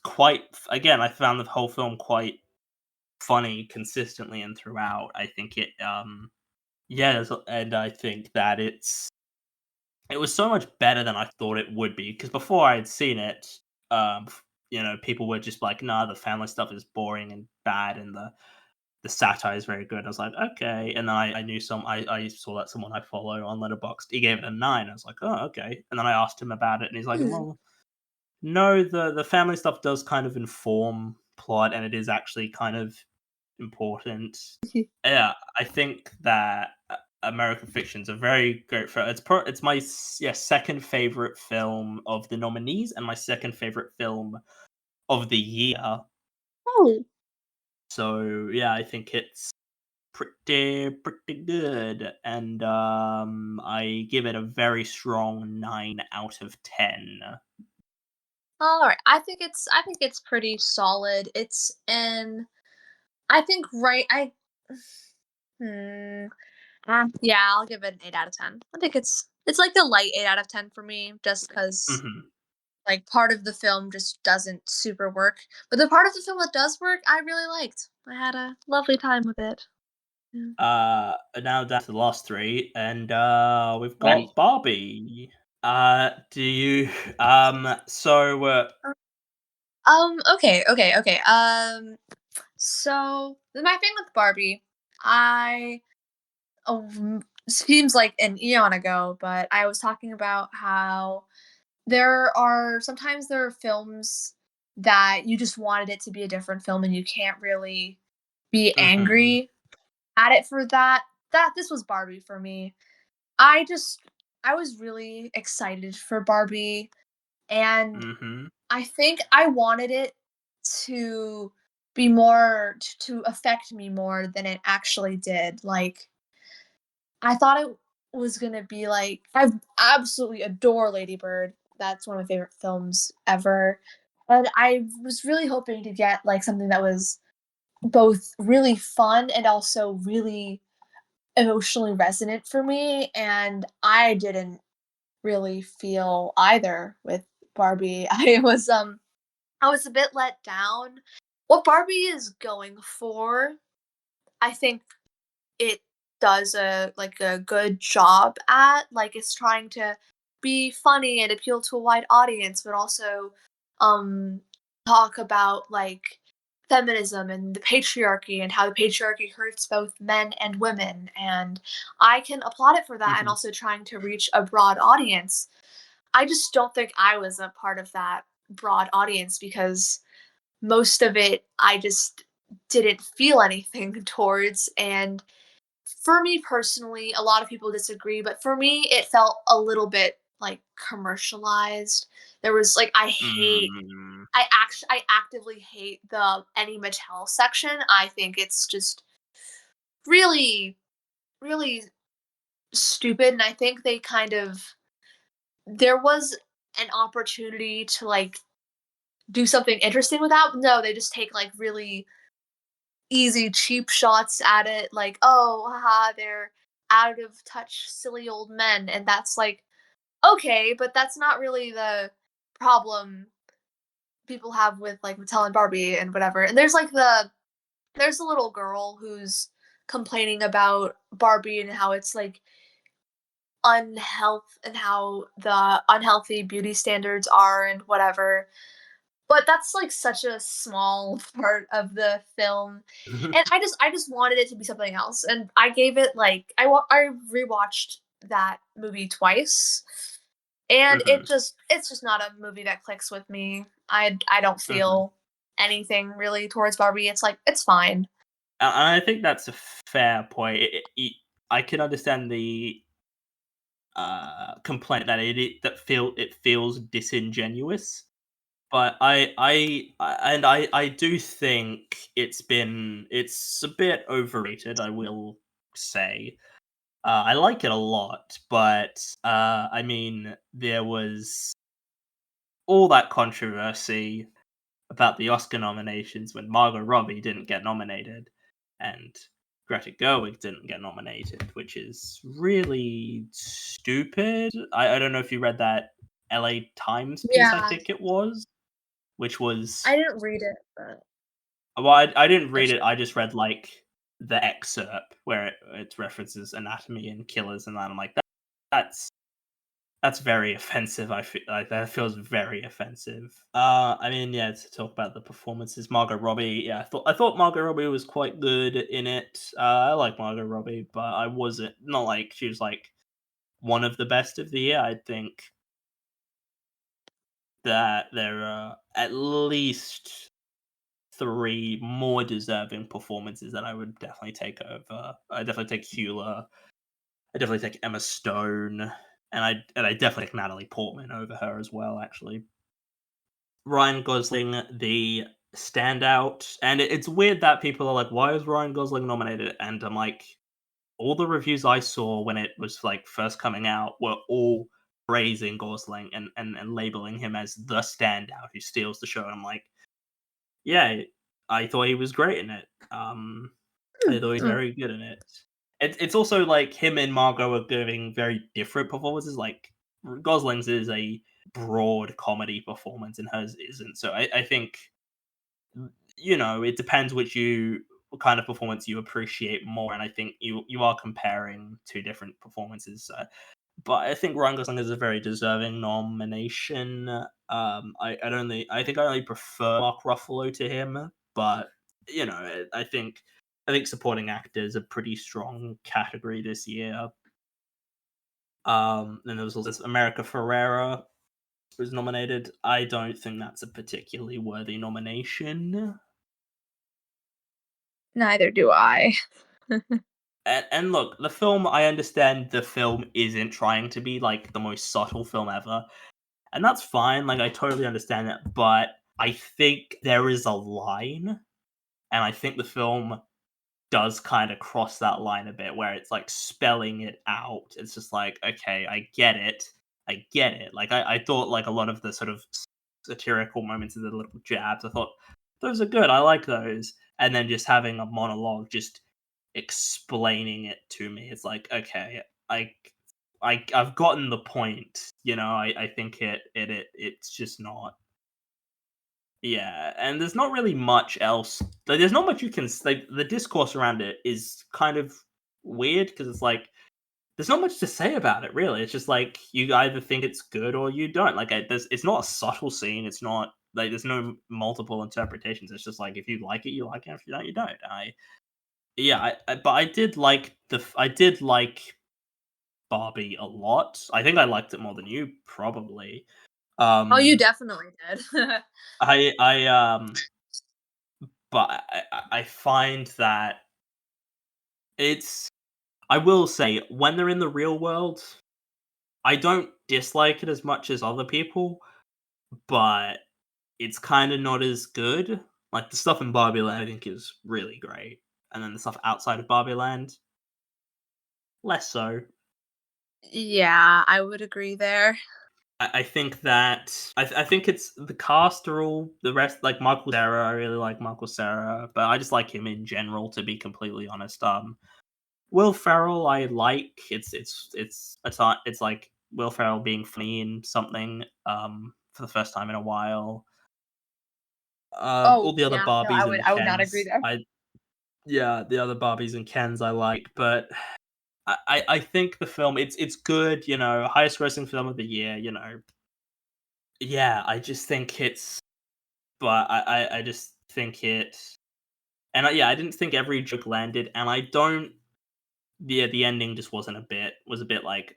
quite again, I found the whole film quite funny consistently and throughout. I think and I think that it was so much better than I thought it would be because before I had seen it, people were just like, "Nah, the family stuff is boring and bad, and the satire is very good." I was like, "Okay," and then I knew I saw that someone I follow on Letterboxd, he gave it a 9. I was like, "Oh, okay," and then I asked him about it, and he's like, Hmm. "Well, no, the family stuff does kind of inform plot, and it is actually kind of important." Yeah, I think that American Fiction's a very great film. It's my second favorite film of the nominees and my second favorite film of the year. Oh, So yeah, I think it's pretty good, and I give it a very strong 9 out of 10. all right. I think it's pretty solid. It's in. I think right. Hmm. Yeah, I'll give it an 8 out of 10. I think it's like a light 8 out of 10 for me, just because Hmm. like part of the film just doesn't super work, but the part of the film that does work, I really liked. I had a lovely time with it. Yeah. Now down to the last three, and we've Right. got Barbie. Do you so Okay. So my thing with Barbie, I seems like an eon ago, but I was talking about how there are films that you just wanted it to be a different film and you can't really be mhm, angry at it for that. That this was Barbie for me. I just I was really excited for Barbie, and mhm, I think I wanted it to be more to affect me more than it actually did. Like I thought it was gonna be like I absolutely adore Lady Bird. That's one of my favorite films ever. And I was really hoping to get like something that was both really fun and also really emotionally resonant for me. And I didn't really feel either with Barbie. I was a bit let down. What Barbie is going for, I think it does a good job at. Like it's trying to be funny and appeal to a wide audience, but also um talk about like feminism and the patriarchy and how the patriarchy hurts both men and women. And I can applaud it for that and mhm, also trying to reach a broad audience. I just don't think I was a part of that broad audience because most of it I just didn't feel anything towards. And for me personally, a lot of people disagree, but for me, it felt a little bit like commercialized. There was like mm, I actively hate the any Mattel section. I think it's just really really stupid, and I think they kind of there was an opportunity to like do something interesting with that. No, they just take like really easy cheap shots at it, like, oh haha, they're out of touch silly old men, and that's like okay, but that's not really the problem people have with like Mattel and Barbie and whatever. And there's a little girl who's complaining about Barbie and how it's like unhealth and how the unhealthy beauty standards are and whatever. But that's like such a small part of the film. And I just wanted it to be something else. And I gave it like I rewatched that movie twice. And mhm, it's just not a movie that clicks with me. I don't mhm. feel anything really towards Barbie. It's like it's fine. And I think that's a fair point. I can understand the complaint that it feels disingenuous. But I do think it's a bit overrated, I will say. I like it a lot, but I mean, there was all that controversy about the Oscar nominations when Margot Robbie didn't get nominated, and Greta Gerwig didn't get nominated, which is really stupid. I don't know if you read that LA Times piece, I Yeah, think it was, which was I didn't read it, but well, I didn't for read it. sure. I just read like the excerpt where it references anatomy and killers and that. I'm like, that's that's very offensive. I feel like that feels very offensive. I mean, yeah, to talk about the performances, Margot Robbie. Yeah, I thought Margot Robbie was quite good in it. I like Margot Robbie, but I wasn't not like she was like one of the best of the year. I think that there are at least three more deserving performances that I would definitely take over. I definitely take Hula. I definitely take Emma Stone, and I definitely take Natalie Portman over her as well. Actually, Ryan Gosling, the standout, and it's weird that people are like, "Why is Ryan Gosling nominated?" And I'm like, all the reviews I saw when it was like first coming out were all praising Gosling and labeling him as the standout who steals the show. And I'm like, yeah, I thought he was great in it. I thought he's Mm. very good in it. It's also like him and Margot are giving very different performances. Like Gosling's is a broad comedy performance, and hers isn't. So I think it depends what kind of performance you appreciate more, and I think you are comparing two different performances. But I think Ryan Gosling is a very deserving nomination. I think I only prefer Mark Ruffalo to him, but I think supporting actor is a pretty strong category this year. Then there was also America Ferrera was nominated. I don't think that's a particularly worthy nomination. Neither do I. And look, the film. I understand the film isn't trying to be like the most subtle film ever, and that's fine. Like I totally understand that, but I think there is a line, and I think the film does kind of cross that line a bit, where it's like spelling it out. It's just like, okay, I get it. Like I thought, like a lot of the sort of satirical moments and the little jabs, I thought those are good. I like those, and then just having a monologue, just explaining it to me. It's like, okay, I've gotten the point. I think it's just not. Yeah, and there's not really much else. Like, there's not much you can. Like, the discourse around it is kind of weird because it's like there's not much to say about it. Really, it's just like you either think it's good or you don't. Like, it's not a subtle scene. It's not like there's no multiple interpretations. It's just like if you like it, you like it. If you don't, you don't. But I did like Barbie a lot. I think I liked it more than you probably. Oh, you Um, definitely did. I but I find that it's. I will say when they're in the real world, I don't dislike it as much as other people, but it's kind of not as good. Like the stuff in Barbie Land, I think is really great, and then the stuff outside of Barbie Land, less so. Yeah, I would agree there. I think that I think it's the cast are all the rest like Michael Cera. I really like Michael Cera, but I just like him in general. To be completely honest, Will Ferrell I like. It's like Will Ferrell being funny in something for the first time in a while. All Oh, the other yeah, no, I Barbies would and I would not agree Kens, there. the other Barbies and Kens I like, but I think the film it's good. Highest grossing film of the year. Yeah, I just think I just think and yeah, I didn't think every joke landed, and I don't. Yeah, the ending just was a bit like,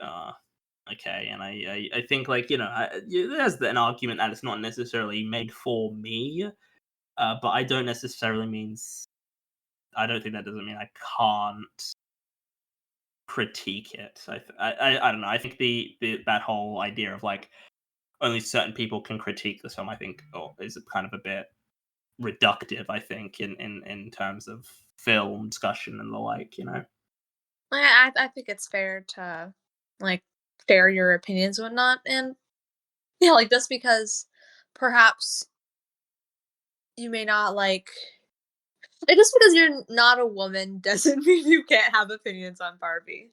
okay, and I think like there's an argument that it's not necessarily made for me, but I don't necessarily means I don't think that doesn't mean I can't critique it. I don't know. I think the that whole idea of like only certain people can critique this film, I think, is kind of a bit reductive. I think in terms of film discussion and the like. I think it's fair to like share your opinions and whatnot, and yeah, like just because perhaps you may not like just because you're not a woman doesn't mean you can't have opinions on Barbie.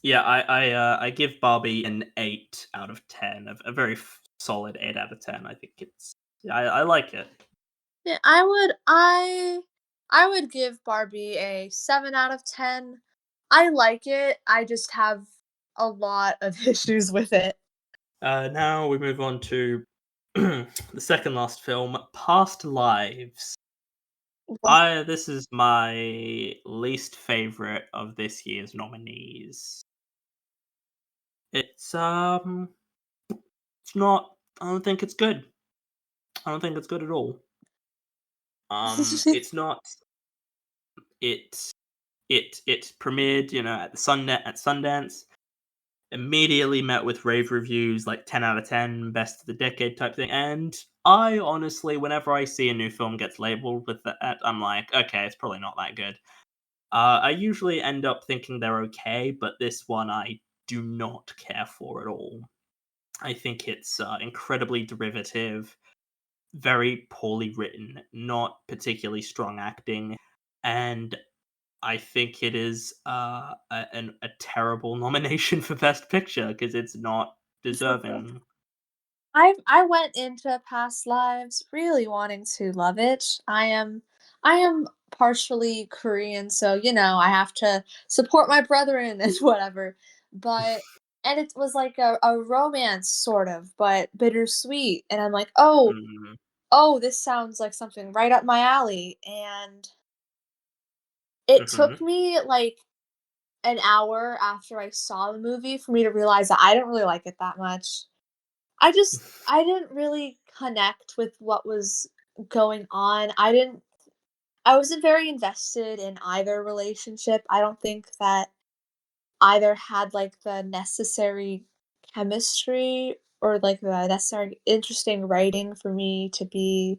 Yeah, I give Barbie an 8 out of 10, a very solid 8 out of 10. I think it's yeah, I like it. Yeah, I would give Barbie a 7 out of 10. I like it. I just have a lot of issues with it. Now we move on to the second last film, Past Lives. What? I This is my least favorite of this year's nominees. It's it's not. I don't think it's good. I don't think it's good at all. It's not. It it premiered, at the Sundance. Immediately met with rave reviews, like 10 out of 10, best of the decade type thing. And I honestly, whenever I see a new film gets labeled with that, I'm like, okay, it's probably not that good. I usually end up thinking they're okay, but this one I do not care for at all. I think it's incredibly derivative, very poorly written, not particularly strong acting, and I think it is a terrible nomination for Best Picture because it's not deserving. I went into Past Lives really wanting to love it. I am partially Korean, so I have to support my brethren and whatever. But and it was like a romance sort of, but bittersweet. And I'm like, Mm, oh, this sounds like something right up my alley. And it took mhm, me like an hour after I saw the movie for me to realize that I didn't really like it that much. I didn't really connect with what was going on. I wasn't very invested in either relationship. I don't think that either had like the necessary chemistry or like the necessary interesting writing for me to be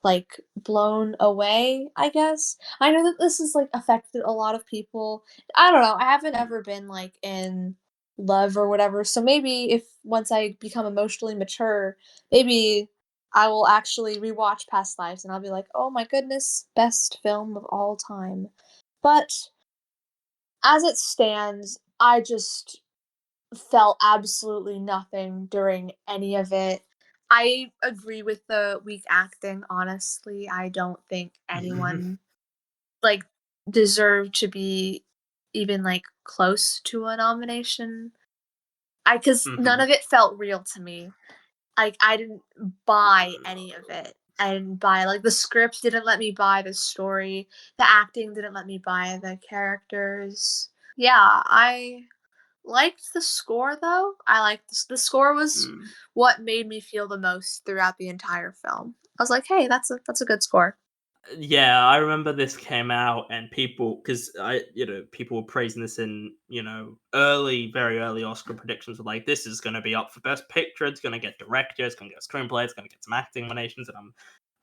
like blown away, I guess. I know that this has like affected a lot of people. I don't know. I haven't ever been like in love or whatever. So maybe if once I become emotionally mature, maybe I will actually rewatch Past Lives and I'll be like, "Oh my goodness, best film of all time." But as it stands, I just felt absolutely nothing during any of it. I agree with the weak acting, honestly. I don't think anyone, like, deserved to be even, like, close to a nomination. I Because none mhm, of it felt real to me. Like, I didn't buy any of it. I didn't buy like, the script didn't let me buy the story, the acting didn't let me buy the characters. Yeah, I liked the score though. I liked the score was mm. what made me feel the most throughout the entire film. I was like, "Hey, that's a good score." Yeah, I remember this came out and because people were praising this in, very early Oscar predictions were like, this is going to be up for Best Picture, it's going to get director, it's going to get screenplay, it's going to get some acting nominations, and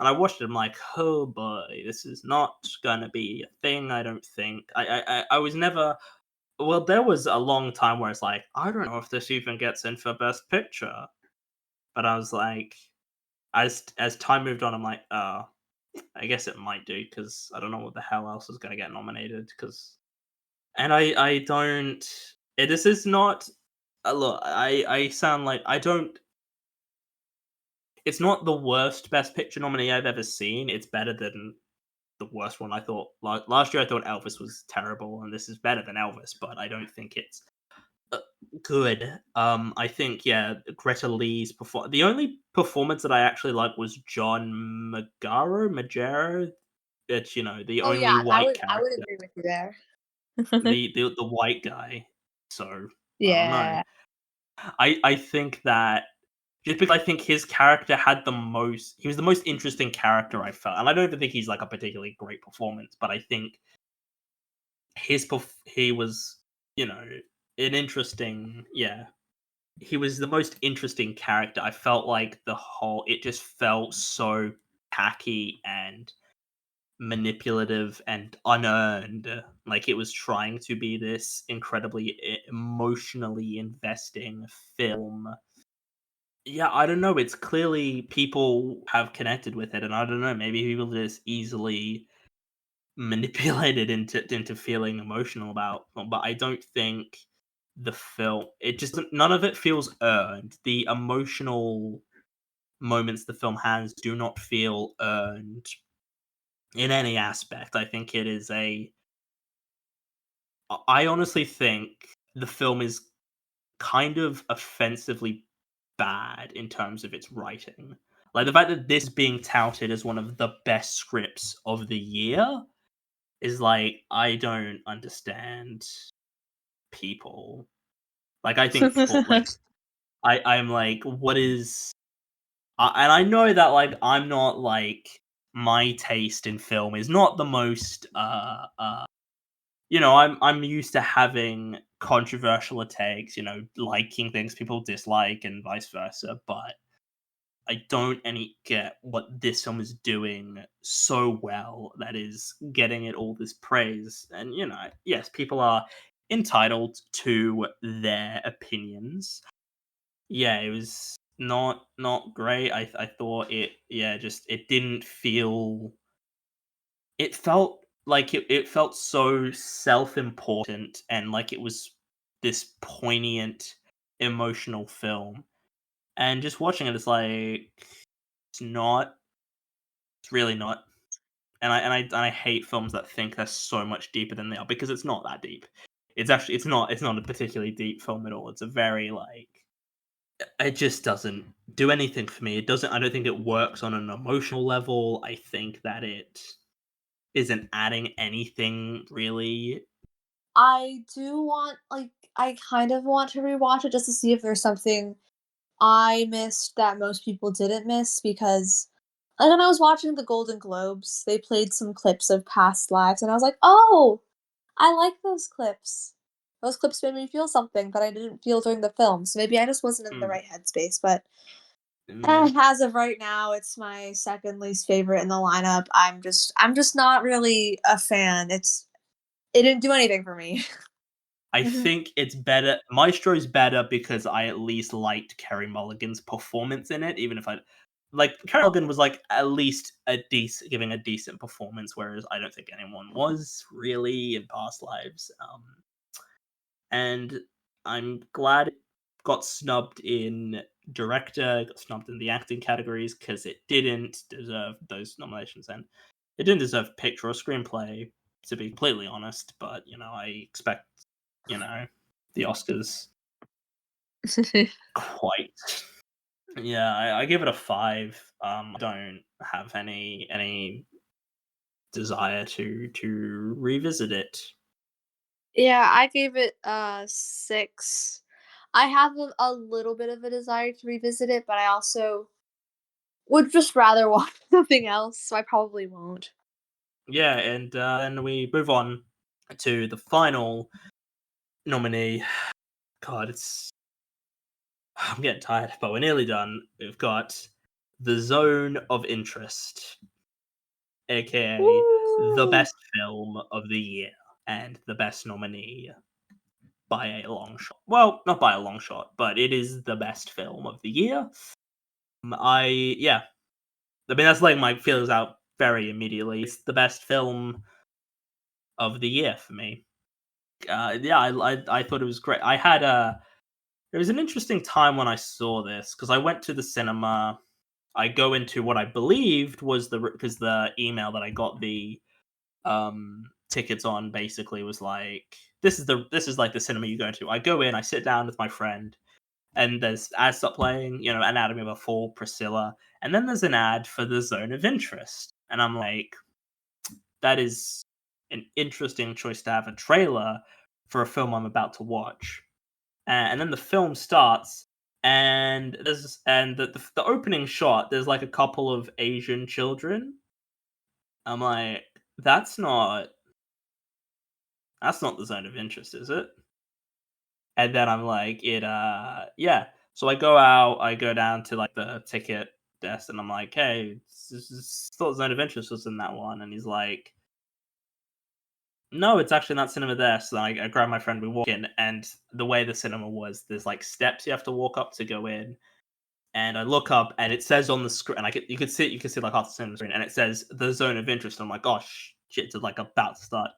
I watched it. I'm like, oh boy, this is not going to be a thing. I don't think. I was never. Well, there was a long time where it's like, I don't know if this even gets in for Best Picture, but I was like, as time moved on, I'm like, I guess it might do because I don't know what the hell else is going to get nominated. And I don't. This is not. Look, I sound like I don't. It's not the worst Best Picture nominee I've ever seen. It's better than the worst one. I thought last year I thought Elvis was terrible, and this is better than Elvis, but I don't think it's uh, good. I think Greta Lee's perform. The only performance that I actually liked was John Magaro. It's the Oh only yeah, white I would character, agree with you there. the white guy. So I don't know. Yeah. I think that just because I think his character had he was the most interesting character I felt, and I don't even think he's like a particularly great performance, but I think he was an interesting he was the most interesting character. I felt like it just felt so tacky and manipulative and unearned. Like it was trying to be this incredibly emotionally investing film. Yeah, I don't know. It's clearly people have connected with it, and I don't know. Maybe people just easily. manipulated into feeling emotional about film, but I don't think the film it just none of it feels earned. The emotional moments the film has do not feel earned in any aspect. I think it is a I honestly think the film is kind of offensively bad in terms of its writing. Like the fact that this is being touted as one of the best scripts of the year is like I don't understand people. Like I think for like I'm like what is and I know that like I'm not like my taste in film is not the most I'm used to having controversial takes, liking things people dislike and vice versa, but I don't any get what this film is doing so well that is getting it all this praise. And yes, people are entitled to their opinions. Yeah, it was not great. I thought just it didn't feel it felt like it felt so self-important and like it was this poignant emotional film. And just watching it, it's like it's not. It's really not. And I hate films that think they're so much deeper than they are because it's not that deep. It's not a particularly deep film at all. It's a very like it just doesn't do anything for me. It doesn't I don't think it works on an emotional level. I think that it isn't adding anything really. I do want I kind of want to rewatch it just to see if there's something I missed that most people didn't miss because like when I was watching the Golden Globes, they played some clips of past lives and I was like, "Oh, I like those clips." Those clips made me feel something that I didn't feel during the film. So maybe I just wasn't in the Mm, right headspace, but yeah. as of right now, it's my second least favorite in the lineup. I'm just not really a fan. It didn't do anything for me. I Mhm. think it's better. Maestro's better because I at least liked Kerry Mulligan's performance in it, even if I like Kerry Mulligan was like at least giving a decent performance, whereas I don't think anyone was really in past lives. And I'm glad it got snubbed in director, got snubbed in the acting categories because it didn't deserve those nominations, and it didn't deserve picture or screenplay, to be completely honest. But I expect the Oscars quite. Yeah, I give it a 5. I don't have any desire to revisit it. Yeah, I gave it a 6. I have a little bit of a desire to revisit it, but I also would just rather watch something else, so I probably won't. Yeah, and then we move on to the final nominee. God, I'm getting tired, but we're nearly done. We've got The Zone of Interest, aka the Woo! best film of the year and the best nominee by a long shot. Well, not by a long shot, but it is the best film of the year. Yeah, I mean that's like my feelings out very immediately. It's the best film of the year for me. Yeah, I thought it was great. It was an interesting time when I saw this because I went to the cinema. I go into what I believed was because the email that I got the tickets on basically was like this is like the cinema you go to. I go in, I sit down with my friend, and there's ads start playing, Anatomy of a Fall, Priscilla, and then there's an ad for the Zone of Interest, and I'm like, that is an interesting choice to have a trailer for a film I'm about to watch. And then the film starts, and the opening shot. There's like a couple of Asian children. I'm like, that's not the Zone of Interest, is it? And then I'm like, yeah. So I go out, I go down to like the ticket desk, and I'm like, hey, thought Zone of Interest was in that one, and he's like, no, it's actually not cinema there. So I grab my friend, we walk in, and the way the cinema was, there's like steps you have to walk up to go in. And I look up, and it says on the screen, and you could see like half the cinema screen, and it says the Zone of Interest. I'm like, gosh, shit's like about to start.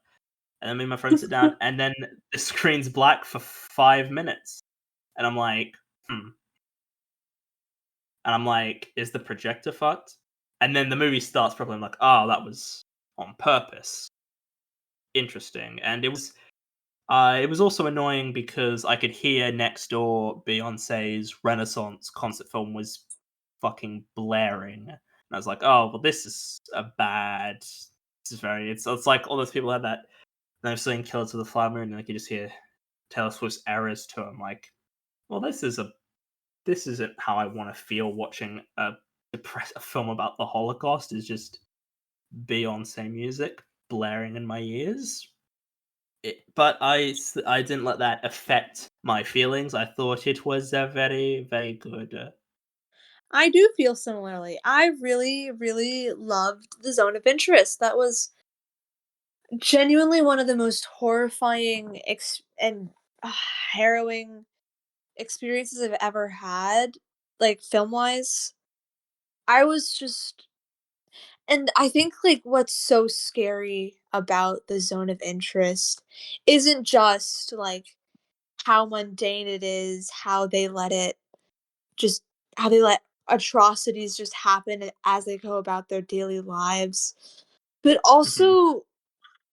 And then me and my friend sit down, and then the screen's black for 5 minutes, and I'm like, hmm. And I'm like, is the projector fucked? And then the movie starts properly. I'm like, oh, that was on purpose. Interesting. And it was also annoying because I could hear next door Beyonce's Renaissance concert film was fucking blaring. And I was like, oh, well, this is a bad. This is very. It's like all those people had that. And they're seeing Killer to the Flower Moon, and I could just hear Taylor Swift's errors to it. I'm like, well, this isn't how I want to feel watching a film about the Holocaust. Is just Beyonce music blaring in my ears. But I didn't let that affect my feelings. I thought it was a very, very good. I do feel similarly. I really, really loved The Zone of Interest. That was genuinely one of the most horrifying and harrowing experiences I've ever had, like film wise. I was just, and I think like what's so scary about The Zone of Interest isn't just like how mundane it is, just how they let atrocities just happen as they go about their daily lives, but Mhm, also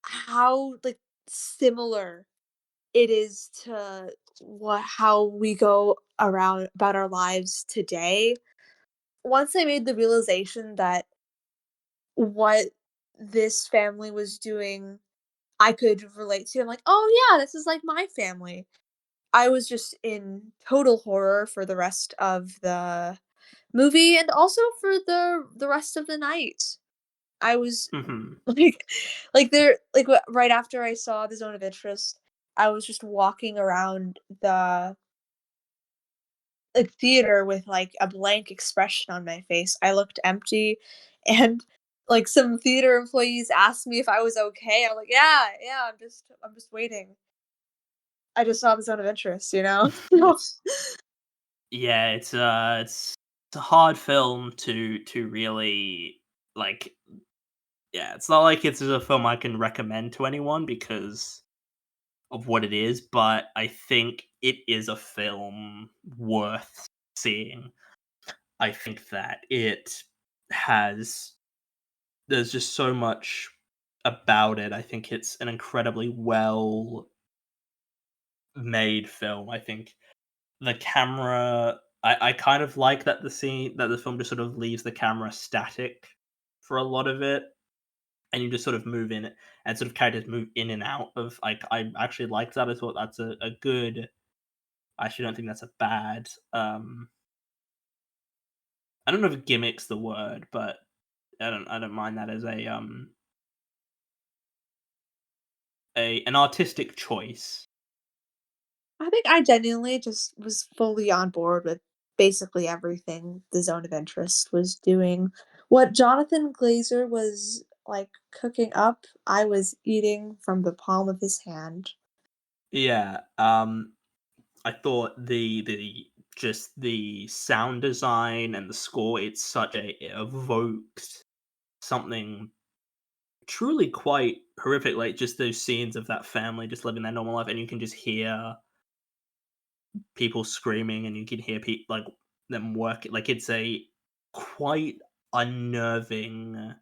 how like similar it is to what how we go around about our lives today. Once I made the realization that what this family was doing I could relate to, I'm like, "Oh yeah, this is like my family." I was just in total horror for the rest of the movie and also for the rest of the night. I was mhm, like there like right after I saw The Zone of Interest, I was just walking around the like theater with like a blank expression on my face. I looked empty and like some theater employees asked me if I was okay. I'm like, "Yeah, yeah, I'm just waiting. I just saw The Zone of Interest, you know?" yeah, it's a hard film to really like. Yeah, it's not like it's a film I can recommend to anyone because of what it is, but I think it is a film worth seeing. I think that it has there's just so much about it. I think it's an incredibly well made film. I think the camera I kind of like that the film just sort of leaves the camera static for a lot of it, and you just sort of move in and sort of characters move in and out of like I actually like that. I thought that's a good I actually don't think that's a bad I don't know if gimmick's the word, but I don't mind that as a an artistic choice. I think I genuinely just was fully on board with basically everything The Zone of Interest was doing. What Jonathan Glazer was, like, cooking up, I was eating from the palm of his hand. Yeah, I thought the just the sound design and the score, it's such a it evoked something truly quite horrific, like just those scenes of that family just living their normal life, and you can just hear people screaming, and you can hear people like them working. Like it's a quite unnerving.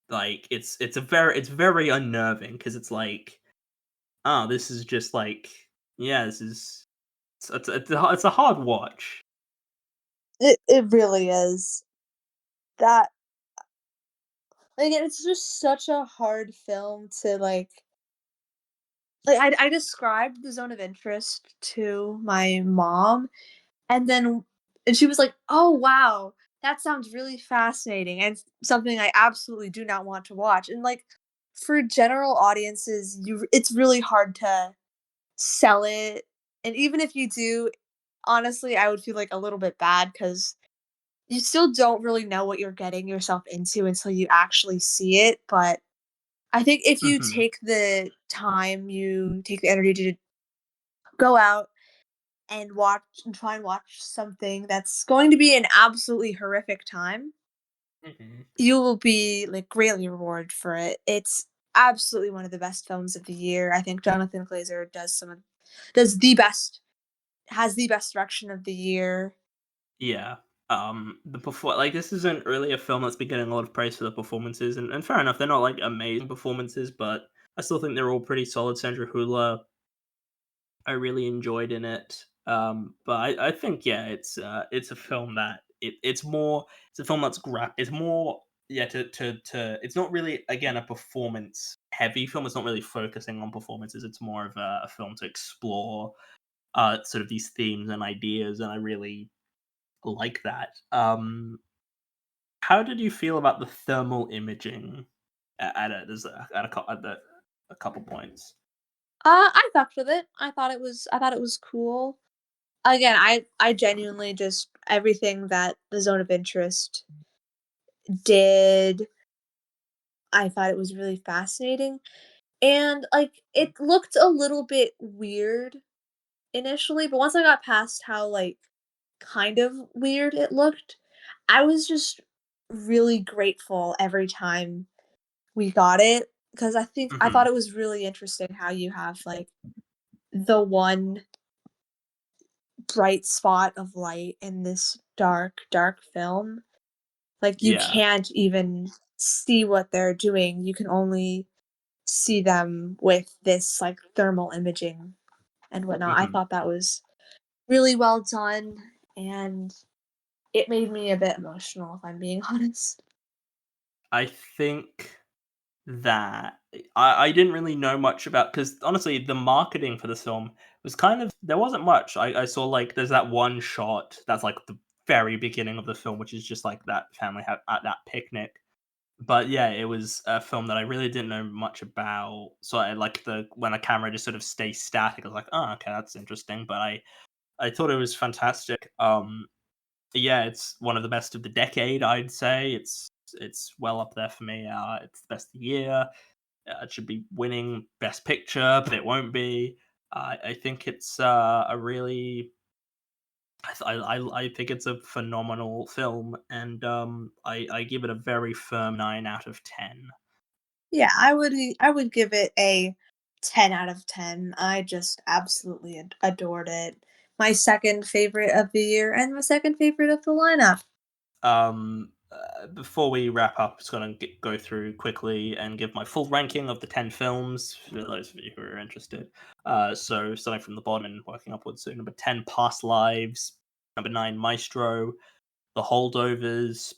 Like it's very unnerving because it's like, oh, this is just like yeah, this is it's a hard watch. It really is. That like, it's just such a hard film to, I described The Zone of Interest to my mom, and then and she was like, "Oh, wow. That sounds really fascinating and something I absolutely do not want to watch." And, like, for general audiences, it's really hard to sell it, and even if you do, honestly, I would feel, like, a little bit bad because you still don't really know what you're getting yourself into until you actually see it, but I think if you Mhm. take the time, you take the energy to go out and watch and try and watch something that's going to be an absolutely horrific time, Mhm. you will be, like, greatly rewarded for it. It's absolutely one of the best films of the year. I think Jonathan Glazer does the best has the best direction of the year. Yeah. Like this isn't really a film that's been getting a lot of praise for the performances, and fair enough, they're not like amazing performances, but I still think they're all pretty solid. Sandra Hüller, I really enjoyed in it. But I think yeah, it's a film that it's a film that's it's more yeah to it's not really again a performance heavy film. It's not really focusing on performances. It's more of a film to explore sort of these themes and ideas, and I really like that. How did you feel about the thermal imaging at a couple points? I fucked with it. I thought it was cool. Again, I genuinely just everything that the Zone of Interest did, I thought it was really fascinating. And, like, it looked a little bit weird initially, but once I got past how, like, kind of weird it looked, I was just really grateful every time we got it, because I thought Hmm. it was really interesting how you have, like, the one bright spot of light in this dark, dark film. Like, you Yeah. can't even see what they're doing, you can only see them with this, like, thermal imaging and whatnot. I Hmm. thought that was really well done, and it made me a bit emotional, if I'm being honest. I think that I didn't really know much about because honestly, the marketing for this film was kind of there wasn't much. I saw like there's that one shot that's like the very beginning of the film, which is just like that family at that picnic. But yeah, it was a film that I really didn't know much about. So I like the when a camera just sort of stays static. I was like, oh, okay, that's interesting. But I thought it was fantastic. Yeah, it's one of the best of the decade, I'd say. It's well up there for me. It's the best of the year. It should be winning Best Picture, but it won't be. I think it's a really. I think it's a phenomenal film, and I give it a very firm 9 out of 10. Yeah, I would give it a 10 out of 10. I just absolutely adored it. My second favorite of the year and my second favorite of the lineup. Before we wrap up, just gonna go through quickly and give my full ranking of the 10 films for those of you who are interested. So starting from the bottom and working upwards. So number 10, Past Lives. Number 9, Maestro. The Holdovers.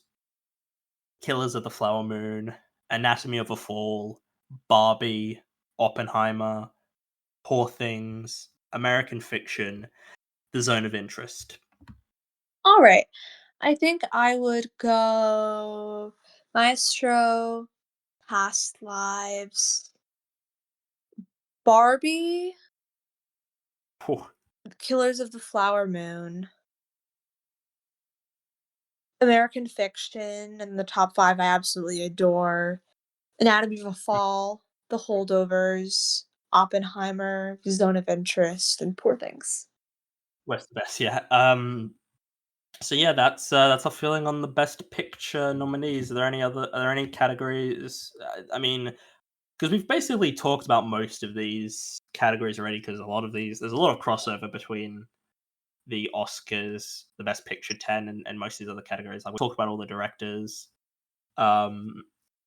Killers of the Flower Moon. Anatomy of a Fall. Barbie. Oppenheimer. Poor Things. American Fiction. The Zone of Interest. All right. I think I would go Maestro, Past Lives, Barbie, Whew. Killers of the Flower Moon, American Fiction, and the top 5 I absolutely adore. Anatomy of a Fall, The Holdovers, Oppenheimer, Zone of Interest, and Poor Things. Where's the best? Yeah. So yeah, that's our feeling on the best picture nominees. Are there any categories? I mean, because we've basically talked about most of these categories already. Because a lot of these, there's a lot of crossover between the Oscars, the Best Picture 10, and most of these other categories. Like we talked about all the directors. Um,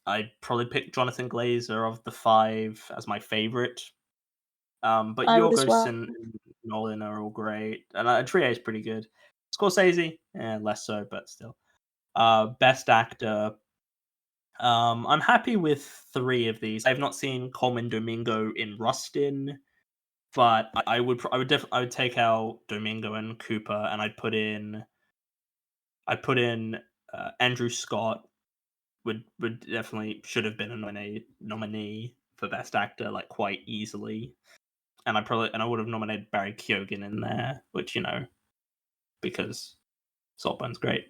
I'd probably pick Jonathan Glazer of the five as my favorite. But I would as Yorgos well. and Nolan are all great, and Trier is pretty good. Scorsese, less so, but still. Best actor. I'm happy with three of these. I've not seen Coleman Domingo in Rustin, but I would take out Domingo and Cooper, and I'd put in Andrew Scott. Would definitely should have been a nominee for best actor like quite easily, and I would have nominated Barry Keoghan in there, which because Saltburn's great.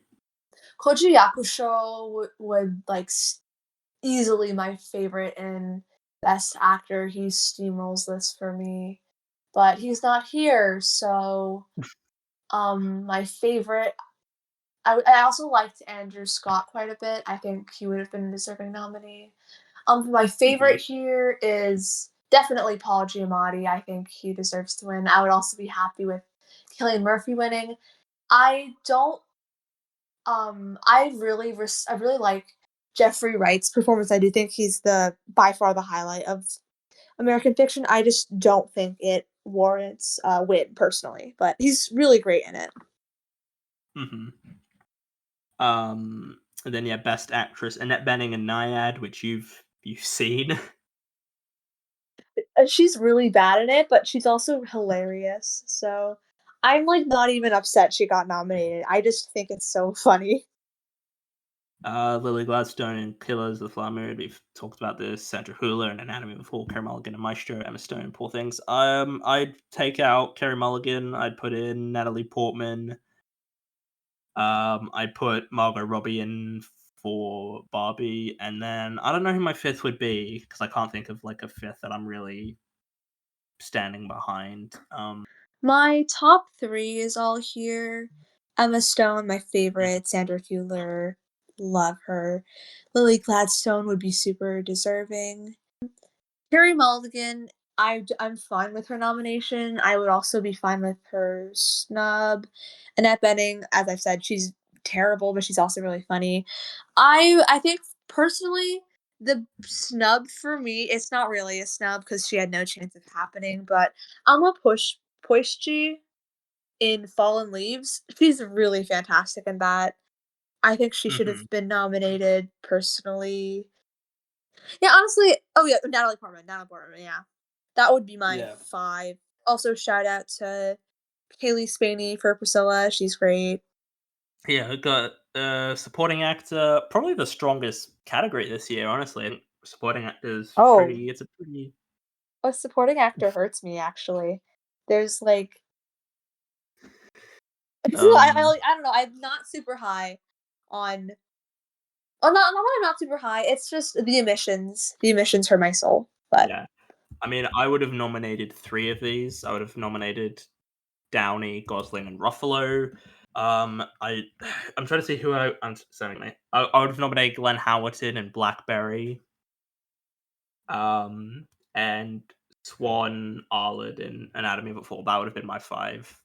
Koji Yakusho would like easily my favorite in Best Actor. He steamrolls this for me, but he's not here. So, my favorite I also liked Andrew Scott quite a bit. I think he would have been a deserving nominee. My Mhm. favorite here is definitely Paul Giamatti. I think he deserves to win. I would also be happy with Cillian Murphy winning. I don't. I really like Jeffrey Wright's performance. I do think he's the by far the highlight of American Fiction. I just don't think it warrants a win personally, but he's really great in it. Mhm. And then yeah, best actress Annette Bening and Naiad, which you've seen. She's really bad in it, but she's also hilarious. So I'm like not even upset she got nominated. I just think it's so funny. Lily Gladstone in Killers of the Flower Moon. We've talked about this. Sandra Hüller in Anatomy of a Fall. Carey Mulligan and Maestro. Emma Stone. Poor things. I'd take out Carey Mulligan. I'd put in Natalie Portman. I'd put Margot Robbie in for Barbie, and then I don't know who my fifth would be because I can't think of like a fifth that I'm really standing behind. My top three is all here. Emma Stone, my favorite. Sandra Hüller, love her. Lily Gladstone would be super deserving. Carey Mulligan, I'm fine with her nomination. I would also be fine with her snub. Annette Bening, as I've said, she's terrible, but she's also really funny. I think personally, the snub for me, it's not really a snub because she had no chance of happening, but Alma Poishji in Fallen Leaves, she's really fantastic in that. I think she should Mhm. have been nominated personally. Yeah, honestly, oh yeah, Natalie Portman, yeah. That would be my Yeah. 5. Also, shout out to Kaylee Spaney for Priscilla, she's great. Yeah, I got supporting actor, probably the strongest category this year, honestly. I think supporting actor is Oh, pretty. It's a pretty. a supporting actor hurts me, actually. There's, like Um, I don't know, I'm not super high on well, not that I'm not super high, it's just the emissions. The emissions hurt my soul, but yeah. I mean, I would have nominated three of these. I would have nominated Downey, Gosling, and Ruffalo. I I'm trying to see who I'm sorry, mate. I would have nominated Glenn Howerton and Blackberry. And Swan, Arlid, and Anatomy of a Fall. That would have been my five.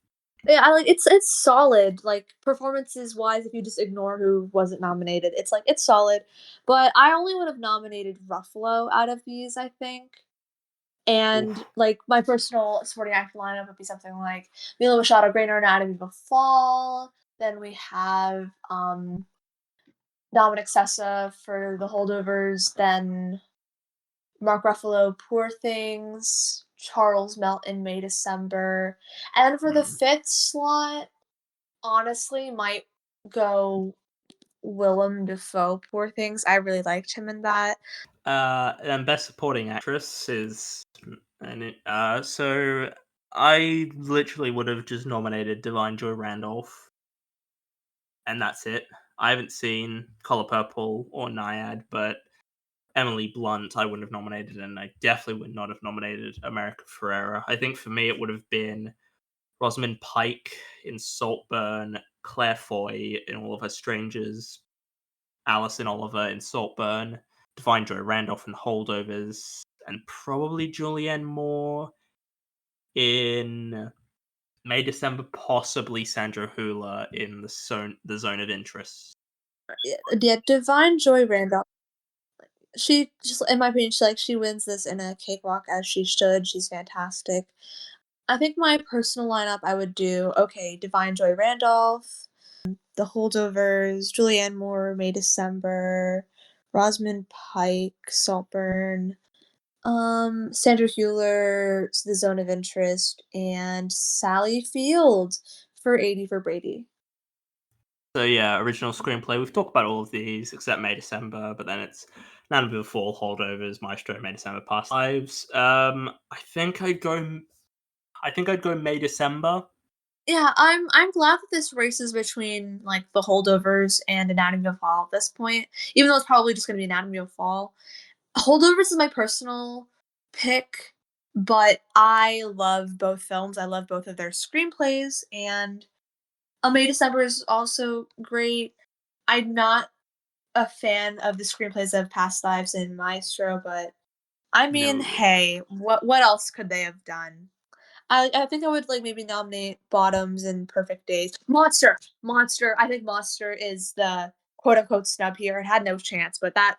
yeah, I like it's solid, like, performances wise, if you just ignore who wasn't nominated, it's like, it's solid, but I only would have nominated Ruffalo out of these, I think. And, Oof. like, my personal supporting actor lineup would be something like Mila Machado Grainer, Anatomy of a Fall. Then we have Dominic Sessa for The Holdovers. Then Mark Ruffalo, Poor Things. Charles Melton, May December. And for the Hmm. fifth slot, honestly, might go Willem Dafoe, Poor Things. I really liked him in that. And best supporting actress is, so I literally would have just nominated Divine Joy Randolph, and that's it. I haven't seen Color Purple or Naiad, but Emily Blunt I wouldn't have nominated, and I definitely would not have nominated America Ferrera. I think for me it would have been Rosamund Pike in Saltburn, Claire Foy in All of Her Strangers, Alison Oliver in Saltburn, Divine Joy Randolph in Holdovers, and probably Julianne Moore in May December, possibly Sandra Hüller in the Zone of Interest. Yeah, Divine Joy Randolph. She just, in my opinion, she wins this in a cakewalk as she should. She's fantastic. I think my personal lineup I would do okay, Divine Joy Randolph, The Holdovers, Julianne Moore, May December, Rosamund Pike, Saltburn, Sandra Hüller, The Zone of Interest, and Sally Field for 80 for Brady. So yeah, original screenplay. We've talked about all of these except May December, but then it's None of the Fall, Holdovers, Maestro, May December, Past Lives. I think I'd go May December. Yeah, I'm glad that this race is between like the holdovers and Anatomy of a Fall at this point. Even though it's probably just gonna be Anatomy of a Fall. Holdovers is my personal pick, but I love both films. I love both of their screenplays, and May December is also great. I'm not a fan of the screenplays of Past Lives and Maestro, but I mean, No. hey, what else could they have done? I think I would like maybe nominate Bottoms and Perfect Days. Monster. I think Monster is the quote unquote snub here. It had no chance, but that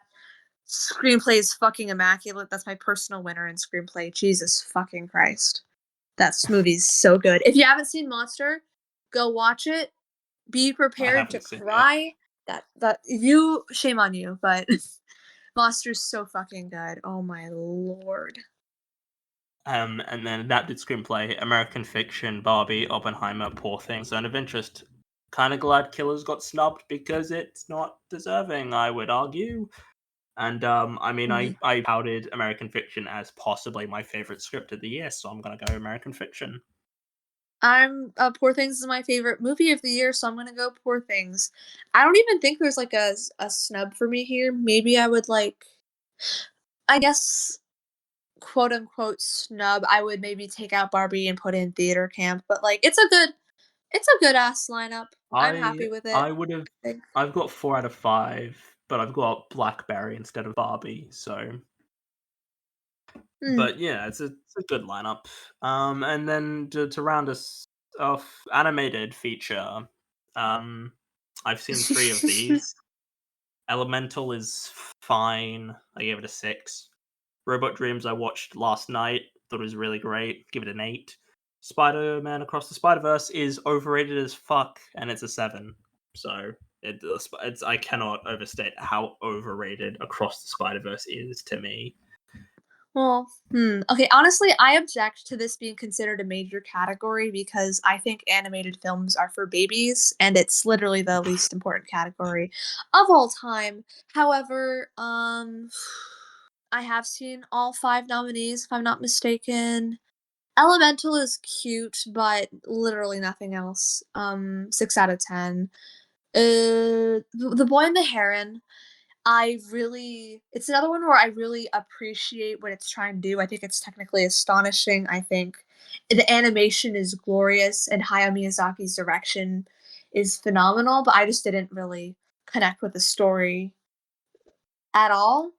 screenplay is fucking immaculate. That's my personal winner in screenplay. Jesus fucking Christ. That movie's so good. If you haven't seen Monster, go watch it. Be I prepared to haven't seen it. cry. That you shame on you, but Monster's so fucking good. Oh my lord. And then adapted screenplay: American Fiction, Barbie, Oppenheimer, Poor Things, Zone of Interest. Kind of glad Killers got snubbed because it's not deserving, I would argue. And I mean, Yeah. I touted American Fiction as possibly my favorite script of the year, so I'm gonna go American Fiction. I'm Poor Things is my favorite movie of the year, so I'm gonna go Poor Things. I don't even think there's like a snub for me here. Maybe I would like, I guess, quote unquote snub. I would maybe take out Barbie and put in Theater Camp, but like it's a good ass lineup. I'm I happy with it. I would have. I think. I've got 4 out of 5, but I've got Blackberry instead of Barbie, so. Hmm. But yeah, it's a good lineup. And then to round us off, animated feature. Um, I've seen 3 of these. Elemental is fine. I gave it a 6. Robot Dreams I watched last night. Thought it was really great. Give it an 8. Spider-Man Across the Spider-Verse is overrated as fuck, and it's a 7. So it's I cannot overstate how overrated Across the Spider-Verse is to me. Well, okay, honestly, I object to this being considered a major category because I think animated films are for babies and it's literally the least important category of all time. However, I have seen all 5 nominees if I'm not mistaken. Elemental is cute, but literally nothing else. 6 out of 10. The Boy and the Heron, it's another one where I really appreciate what it's trying to do. I think it's technically astonishing. I think the animation is glorious and Hayao Miyazaki's direction is phenomenal, but I just didn't really connect with the story at all.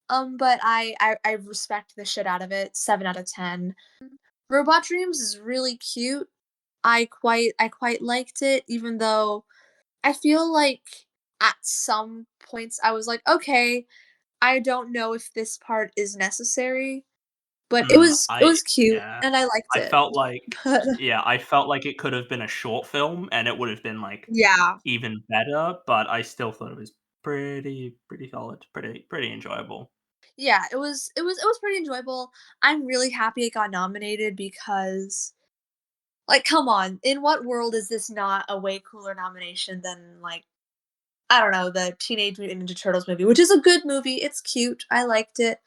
But I respect the shit out of it. 7 out of 10. Robot Dreams is really cute. I quite liked it, even though I feel like at some points I was like, okay, I don't know if this part is necessary, but it was cute Yeah. and I liked I it. felt like But yeah, I felt like it could have been a short film and it would have been like yeah. even better, but I still thought it was pretty solid, pretty enjoyable. Yeah, it was pretty enjoyable. I'm really happy it got nominated because like come on, in what world is this not a way cooler nomination than like I don't know, the Teenage Mutant Ninja Turtles movie, which is a good movie. It's cute. I liked it.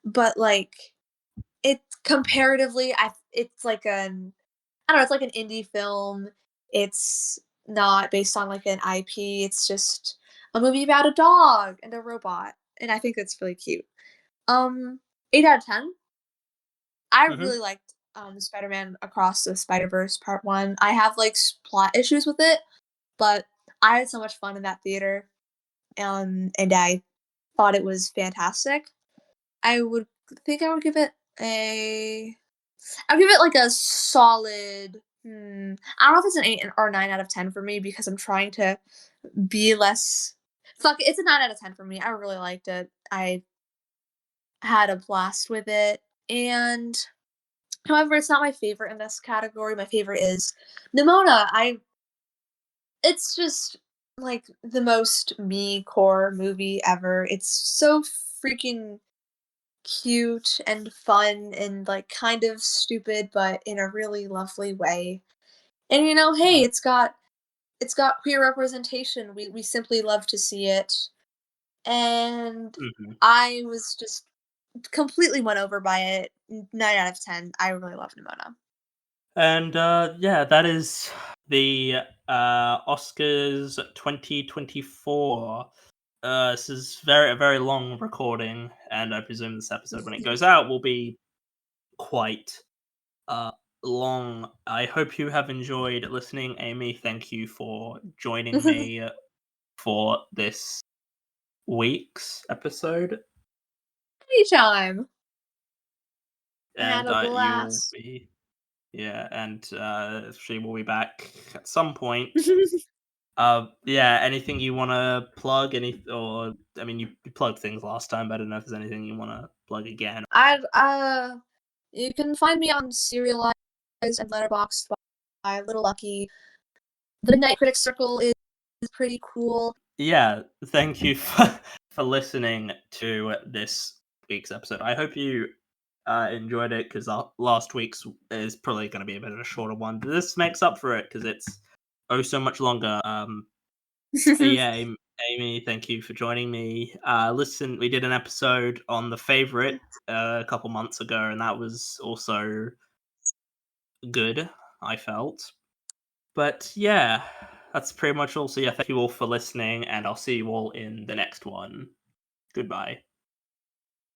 But like it comparatively it's like an I don't know, it's like an indie film. It's not based on like an IP. It's just a movie about a dog and a robot, and I think it's really cute. 8 out of 10. I Mhm. really liked Spider-Man Across the Spider-Verse Part 1. I have like plot issues with it, but I had so much fun in that theater, and I thought it was fantastic. I would I would give it a I'll give it like a solid. I don't know if it's an 8 or 9 out of 10 for me because I'm trying to be less. Fuck, it's a 9 out of 10 for me. I really liked it. I had a blast with it, and however, it's not my favorite in this category. My favorite is Nimona. It's just like the most me core movie ever. It's so freaking cute and fun and like kind of stupid but in a really lovely way. And hey, Mhm. it's got queer representation. We simply love to see it. And Mhm. I was just completely won over by it. 9 out of 10. I really love Nimona. And yeah, that is the Oscars 2024. This is a very long recording, and I presume this episode when it goes out will be quite uh long. I hope you have enjoyed listening. Amy, thank you for joining me for this week's episode. Anytime. I had And a you'll blast. be, yeah, and she will be back at some point. Yeah, anything you want to plug? Or I mean, you plugged things last time, but I don't know if there's anything you want to plug again. You can find me on Serialized and Letterboxd by Little Lucky. The Midnight Critics Circle is pretty cool. Yeah, thank you for listening to this week's episode. I hope you enjoyed it, because last week's is probably going to be a bit of a shorter one. But this makes up for it because it's so much longer. Yeah, Amy, thank you for joining me. Listen, we did an episode on The Favorite a couple months ago, and that was also good, I felt. But yeah, that's pretty much all. So yeah, thank you all for listening, and I'll see you all in the next one. Goodbye.